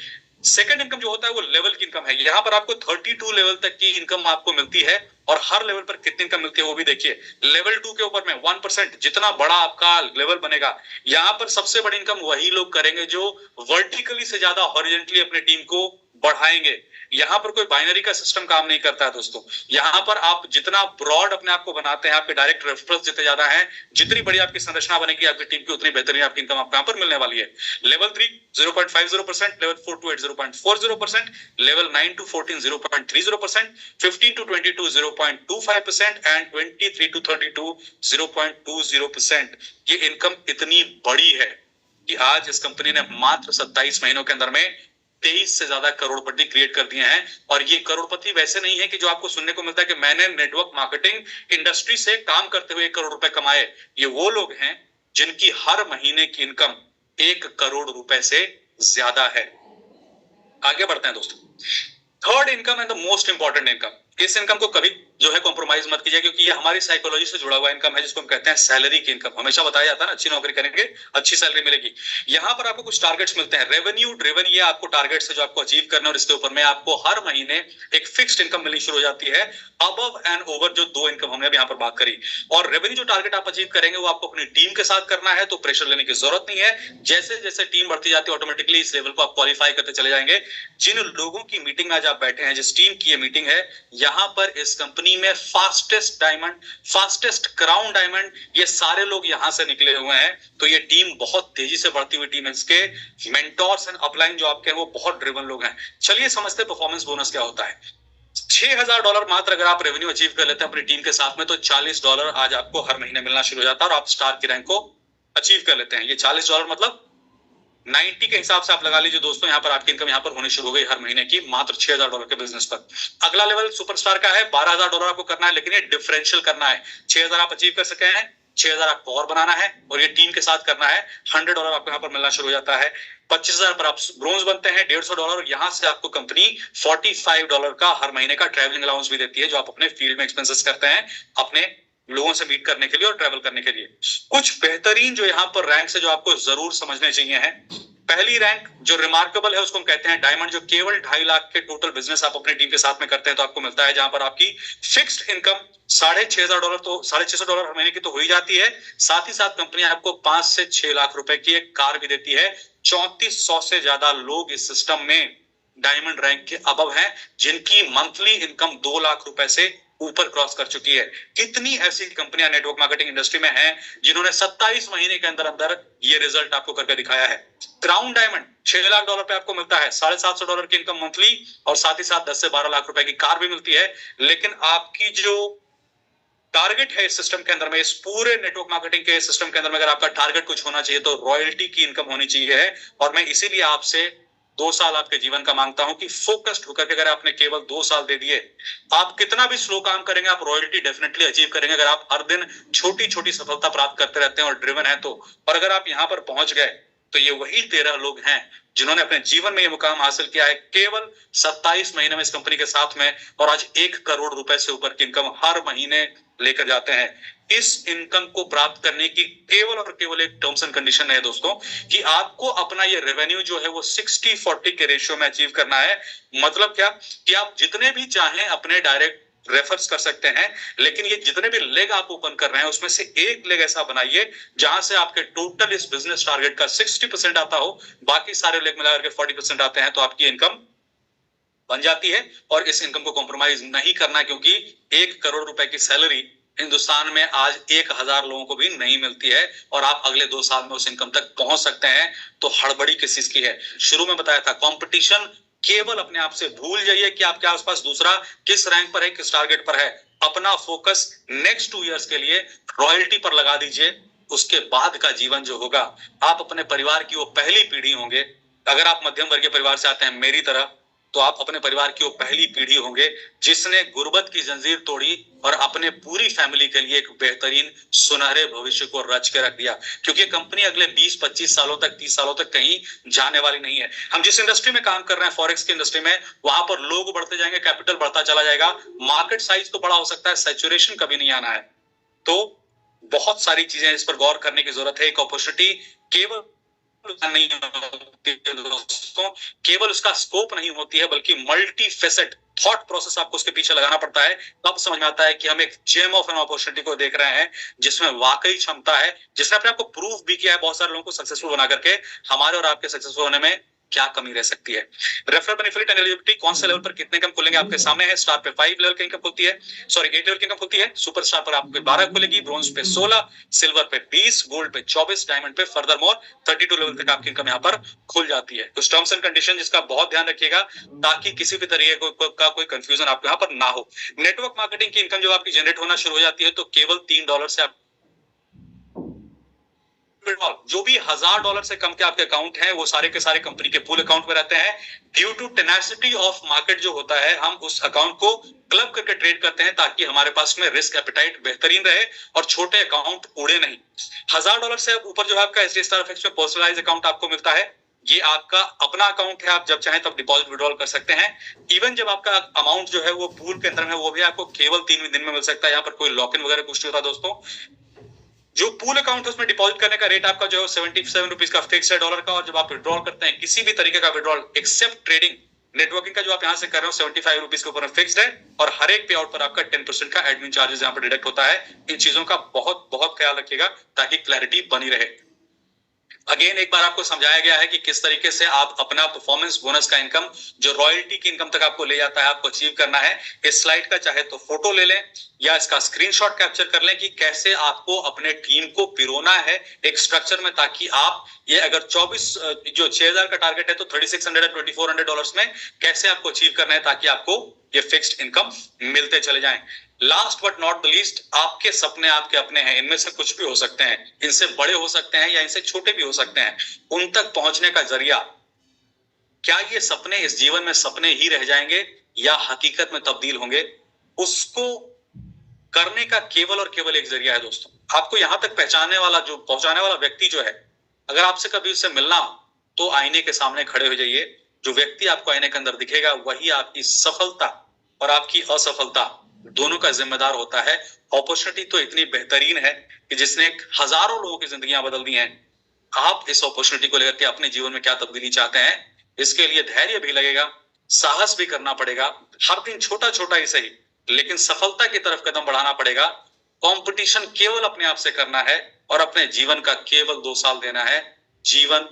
सेकंड इनकम जो होता है वो लेवल की इनकम है। यहां पर आपको 32 लेवल तक की इनकम आपको मिलती है और हर लेवल पर कितनी इनकम मिलती है वो भी देखिए। लेवल 2 के ऊपर में 1%, जितना बड़ा आपका लेवल बनेगा, यहां पर सबसे बड़ी इनकम वही लोग करेंगे जो वर्टिकली से ज्यादा हॉरिजॉन्टली अपने टीम को बढ़ाएंगे। यहां पर कोई बाइनरी का सिस्टम काम नहीं करता है दोस्तों। यहां पर आप जितना ब्रॉड अपने आप को बनाते हैं, आपके डायरेक्ट रेफरल्स जितने ज्यादा हैं, जितनी बड़ी आपकी संरचना बनेगी आपकी टीम की, उतनी बेहतरीन आपकी इनकम आपको यहां पर मिलने वाली है। Level 3 0.50%, level 4 to 8 0.40%, level 9 to 14 0.30%, 15 to 22 0.25% and 23 to 32 0.20%। ये इनकम इतनी बड़ी है कि आज इस कंपनी ने मात्र 27 महीनों के अंदर में 23 से ज्यादा करोड़पति क्रिएट कर दिए हैं। और ये करोड़पति वैसे नहीं है कि जो आपको सुनने को मिलता है कि मैंने नेटवर्क मार्केटिंग इंडस्ट्री से काम करते हुए 1 करोड़ रुपए कमाए। ये वो लोग हैं जिनकी हर महीने की इनकम 1 करोड़ रुपए से ज्यादा है। आगे बढ़ते हैं दोस्तों। थर्ड इनकम है द मोस्ट इंपॉर्टेंट इनकम। इस इनकम को कभी जो है कॉम्प्रोमाइज मत कीजिए, क्योंकि ये हमारी साइकोलॉजी से जुड़ा हुआ इनकम है, जिसको हम कहते हैं सैलरी की इनकम। हमेशा बताया जाता है ना, अच्छी नौकरी करेंगे अच्छी सैलरी मिलेगी। यहां पर आपको कुछ टारगेट्स मिलते हैं, रेवेन्यू ड्रिवन। ये आपको टारगेट्स है जो आपको अचीव करना है और इसके ऊपर में आपको हर महीने एक फिक्स्ड इनकम मिलनी शुरू हो जाती है, अबव एंड ओवर जो 2 इनकम हमने अब यहां पर बात करी। और रेवेन्यू जो टारगेट आप अचीव करेंगे वो आपको अपनी टीम के साथ करना है, तो प्रेशर लेने की जरूरत नहीं है। जैसे जैसे टीम बढ़ती जाती है ऑटोमेटिकली इस लेवल को आप क्वालिफाई करते चले जाएंगे। जिन लोगों की मीटिंग आज आप बैठे हैं, जिस टीम की ये मीटिंग है, यहां पर इस कंपनी में fastest diamond, fastest crown diamond, ये सारे लोग यहां से निकले हुए हैं। तो ये टीम बहुत तेजी से बढ़ती हुई टीम है। इसके मेंटोर्स एंड अपलाइन जो आपके हैं वो बहुत ड्रिवन लोग हैं। चलिए समझते परफॉर्मेंस बोनस क्या होता है। $6000 मात्र अगर आप रेवेन्यू अचीव कर लेते हैं अपनी टीम के साथ में, तो $40 आज आपको हर महीने मिलना शुरू हो जाता है और आप स्टार की रैंक को अचीव कर लेते हैं। ये $40 मतलब 90 के हिसाब से आप लगा लीजिए दोस्तों, यहाँ पर आपकी इनकम यहाँ पर होनी शुरू हो गई हर महीने की, मात्र $6000 के बिजनेस पर। अगला लेवल सुपरस्टार का है, $12000 आपको करना है, लेकिन ये डिफरेंशियल करना है। 6000 आप अचीव कर सके हैं, 6000 आपको और बनाना है और ये टीम के साथ करना है। $100 आपको यहाँ पर मिलना शुरू हो जाता है। 25000 पर आप ब्रोंज बनते हैं, $150। यहां से आपको कंपनी $45 का हर महीने का ट्रैवलिंग अलाउंस भी देती है, जो आप अपने फील्ड में एक्सपेंसेस करते हैं अपने लोगों से मीट करने के लिए और ट्रैवल करने के लिए। कुछ बेहतरीन जो यहाँ पर रैंक है जो आपको जरूर समझने चाहिए हैं। पहली रैंक जो रिमार्केबल है उसको हम कहते हैं डायमंड, जो केवल 2.5 लाख के टोटल बिजनेस आप अपनी टीम के साथ में करते हैं तो आपको मिलता है, जहां पर आपकी फिक्स्ड इनकम $6500 तो $650 हर महीने की तो हो ही जाती है। साथ ही साथ कंपनी आपको 5 से 6 लाख रुपए की एक कार भी देती है। 3400 से ज्यादा लोग इस सिस्टम में डायमंड रैंक के अबव हैं, जिनकी मंथली इनकम 2 लाख रुपए से ऊपर क्रॉस कर चुकी है। कितनी ऐसी कंपनियां नेटवर्क मार्केटिंग इंडस्ट्री में हैं जिन्होंने 27 महीने के अंदर अंदर ये रिजल्ट आपको करके दिखाया है। क्राउन डायमंड $6 लाख पे आपको मिलता है, $750 की इनकम मंथली, और साथ ही साथ 10 से 12 लाख रुपए की कार भी मिलती है। लेकिन आपकी जो टारगेट है इस सिस्टम के अंदर में, इस पूरे नेटवर्क मार्केटिंग के सिस्टम के अंदर में, अगर आपका टारगेट कुछ होना चाहिए तो रॉयल्टी की इनकम होनी चाहिए है। और मैं इसीलिए आपसे 2 साल आपके जीवन का मांगता हूं कि फोकस्ड होकर के, अगर आपने केवल 2 साल दे दिए, आप कितना भी स्लो काम करेंगे आप रॉयल्टी डेफिनेटली अचीव करेंगे, अगर आप हर दिन छोटी छोटी सफलता प्राप्त करते रहते हैं और ड्रिवन है तो। और अगर आप यहां पर पहुंच गए तो ये वही 13 लोग हैं जिन्होंने अपने जीवन में ये मुकाम हासिल किया है केवल 27 महीने में इस कंपनी के साथ में, और आज 1 करोड़ रुपए से ऊपर की इनकम हर महीने लेकर जाते हैं। इस इनकम को प्राप्त करने की केवल और केवल एक टर्म्स एंड कंडीशन है दोस्तों, कि आपको अपना ये रेवेन्यू जो है वो 60-40 के रेशियो में अचीव करना है। मतलब क्या, कि आप जितने भी चाहें अपने डायरेक्ट रेफर्स कर सकते हैं, लेकिन ये जितने भी लेग आप ओपन कर रहे हैं उसमें से एक लेग ऐसा बनाइए जहां से आपके टोटल इस बिजनेस टारगेट का 60% आता हो, बाकी सारे लेग मिलाकर के 40% आते हैं, तो आपकी इनकम बन जाती है। और इस इनकम को कॉम्प्रोमाइज नहीं करना, क्योंकि 1 करोड़ रुपए की सैलरी हिंदुस्तान में आज 1000 लोगों को भी नहीं मिलती है, और आप अगले 2 साल में उस इनकम तक पहुंच सकते हैं। तो हड़बड़ी किस चीज की है? शुरू में बताया था, कंपटीशन केवल अपने आप से भूल जाइए कि आपके आसपास दूसरा किस रैंक पर है, किस टारगेट पर है। अपना फोकस नेक्स्ट 2 इयर्स के लिए रॉयल्टी पर लगा दीजिए। उसके बाद का जीवन जो होगा, आप अपने परिवार की वो पहली पीढ़ी होंगे। अगर आप मध्यम वर्गीय परिवार से आते हैं मेरी तरह, तो आप अपने परिवार की वो पहली पीढ़ी होंगे जिसने गुर्बत की जंजीर तोड़ी और अपने पूरी फैमिली के लिए एक बेहतरीन सुनहरे भविष्य को रच के रख दिया। क्योंकि कंपनी अगले 20-25 सालों तक, 30 सालों तक कहीं जाने वाली नहीं है। हम जिस इंडस्ट्री में काम कर रहे हैं, फॉरेक्स की इंडस्ट्री में, वहां पर लोग बढ़ते जाएंगे, कैपिटल बढ़ता चला जाएगा, मार्केट साइज तो बड़ा हो सकता है, सैचुरेशन कभी नहीं आना है। तो बहुत सारी चीजें इस पर गौर करने की जरूरत है। एक अपॉर्चुनिटी केवल नहीं होती है दोस्तों, केवल उसका स्कोप नहीं होती है, बल्कि मल्टी फेसेट थॉट प्रोसेस आपको उसके पीछे लगाना पड़ता है। तब समझ में आता है कि हम एक जेम ऑफ एन अपॉर्चुनिटी को देख रहे हैं जिसमें वाकई क्षमता है, जिसने अपने आप को प्रूव भी किया है बहुत सारे लोगों को सक्सेसफुल बना करके। हमारे और आपके सक्सेसफुल होने में क्या कमी रह सकती है? रेफरल बेनिफिट एंड एलिजिबिलिटी, कौन से लेवल पर कितने इनकम खुलेंगे आपके सामने है। स्टार पे 5 लेवल की इनकम खुलती है, सॉरी 8 लेवल की इनकम खुलती है, सुपर स्टार पर आपको 12 खुलेगी, ब्रोंज पे 16, सिल्वर पे 20, गोल्ड पे 24, डायमंड पे फर्दर मोर 32 लेवल तक आपकी इनकम यहाँ पर खुल जाती है। कुछ टर्म्स एंड कंडीशन जिसका बहुत ध्यान रखिएगा ताकि किसी भी तरीके का कोई कंफ्यूजन आपको यहाँ पर ना हो। नेटवर्क मार्केटिंग की इनकम जब आपकी जनरेट होना शुरू हो जाती है तो केवल $3 से जो भी $1000 से कम के आपके अकाउंट हैं वो सारे के सारे कंपनी के पूल अकाउंट में रहते हैं। Due to tenacity of market जो होता है, हम उस अकाउंट को क्लब करके ट्रेड करते हैं ताकि हमारे पास में रिस्क एपेटाइट बेहतरीन रहे और छोटे अकाउंट उड़े नहीं। $1000 से ऊपर जो है आपका एचडीएफसी स्टार एफएक्स में पर्सनलाइज अकाउंट आपको मिलता है। ये आपका अपना अकाउंट है, आप जब चाहें तब डिपॉजिट विड्रॉल कर सकते हैं। इवन जब आपका अमाउंट जो है वो पूल के अंदर है, वो भी आपको केवल 3 दिन में मिल सकता है। यहाँ पर कोई लॉक इन वगैरह कुछ नहीं होता दोस्तों। जो पूल अकाउंट है उसमें डिपॉजिट करने का रेट आपका जो है 77 रुपीज का फिक्स है डॉलर का, और जब आप विड्रॉल करते हैं किसी भी तरीके का विड्रॉल एक्सेप्ट ट्रेडिंग नेटवर्किंग का जो आप यहां से कर रहे हो 75 रुपीज के ऊपर फिक्स्ड है, और हर एक पे आउट पर आपका 10% का एडमिन चार्जेस यहां पर डिडक्ट होता है। इन चीजों का बहुत बहुत ख्याल रखिएगा ताकि क्लैरिटी बनी रहे। अगेन एक बार आपको समझाया गया है कि किस तरीके से आप अपना परफॉर्मेंस बोनस का इनकम जो रॉयल्टी की इनकम तक आपको ले जाता है आपको अचीव करना है। इस स्लाइड का चाहे तो फोटो ले लें या इसका स्क्रीनशॉट कैप्चर कर लें कि कैसे आपको अपने टीम को पिरोना है एक स्ट्रक्चर में, ताकि आप ये अगर 24 जो 6000 का टारगेट है तो $3600 $2400 में कैसे आपको अचीव करना है ताकि आपको ये फिक्स्ड इनकम मिलते चले जाएं। Last but not the least, आपके सपने आपके अपने हैं, इनमें से कुछ भी हो सकते हैं, इनसे बड़े हो सकते हैं या इनसे छोटे भी हो सकते हैं। उन तक पहुंचने का जरिया, क्या ये सपने इस जीवन में सपने ही रह जाएंगे या हकीकत में तब्दील होंगे, उसको करने का केवल और केवल एक जरिया है दोस्तों। आपको यहां तक पहुंचाने वाला व्यक्ति जो है, अगर आपसे कभी उससे मिलना हो तो आईने के सामने खड़े हो जाइए। जो व्यक्ति आपको आईने के अंदर दिखेगा वही आपकी सफलता और आपकी असफलता दोनों का जिम्मेदार होता है। अपॉर्चुनिटी तो इतनी बेहतरीन है कि जिसने हजारों लोगों की जिंदगियां बदल दी हैं। आप इस अपॉर्चुनिटी को लेकर के अपने जीवन में क्या तब्दीली चाहते हैं, इसके लिए धैर्य भी लगेगा, साहस भी करना पड़ेगा, हर दिन छोटा छोटा ही सही लेकिन सफलता की तरफ कदम बढ़ाना पड़ेगा। कंपटीशन केवल अपने आप से करना है और अपने जीवन का केवल 2 साल देना है, जीवन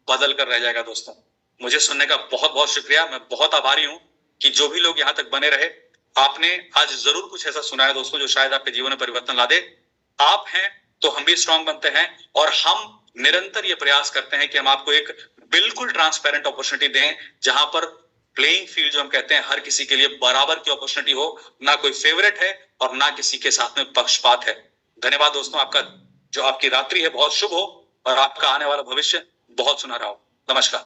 बदल कर रह जाएगा दोस्तों। मुझे सुनने का बहुत बहुत शुक्रिया। मैं बहुत आभारी हूं कि जो भी लोग यहां तक बने रहे, आपने आज जरूर कुछ ऐसा सुना है दोस्तों जो शायद आपके जीवन में परिवर्तन ला दे। आप हैं तो हम भी स्ट्रांग बनते हैं, और हम निरंतर ये प्रयास करते हैं कि हम आपको एक बिल्कुल ट्रांसपेरेंट अपॉर्चुनिटी दें, जहां पर प्लेइंग फील्ड जो हम कहते हैं हर किसी के लिए बराबर की अपॉर्चुनिटी हो, ना कोई फेवरेट है और ना किसी के साथ में पक्षपात है। धन्यवाद दोस्तों, आपका जो आपकी रात्रि है बहुत शुभ हो और आपका आने वाला भविष्य बहुत सुनहरा हो। नमस्कार।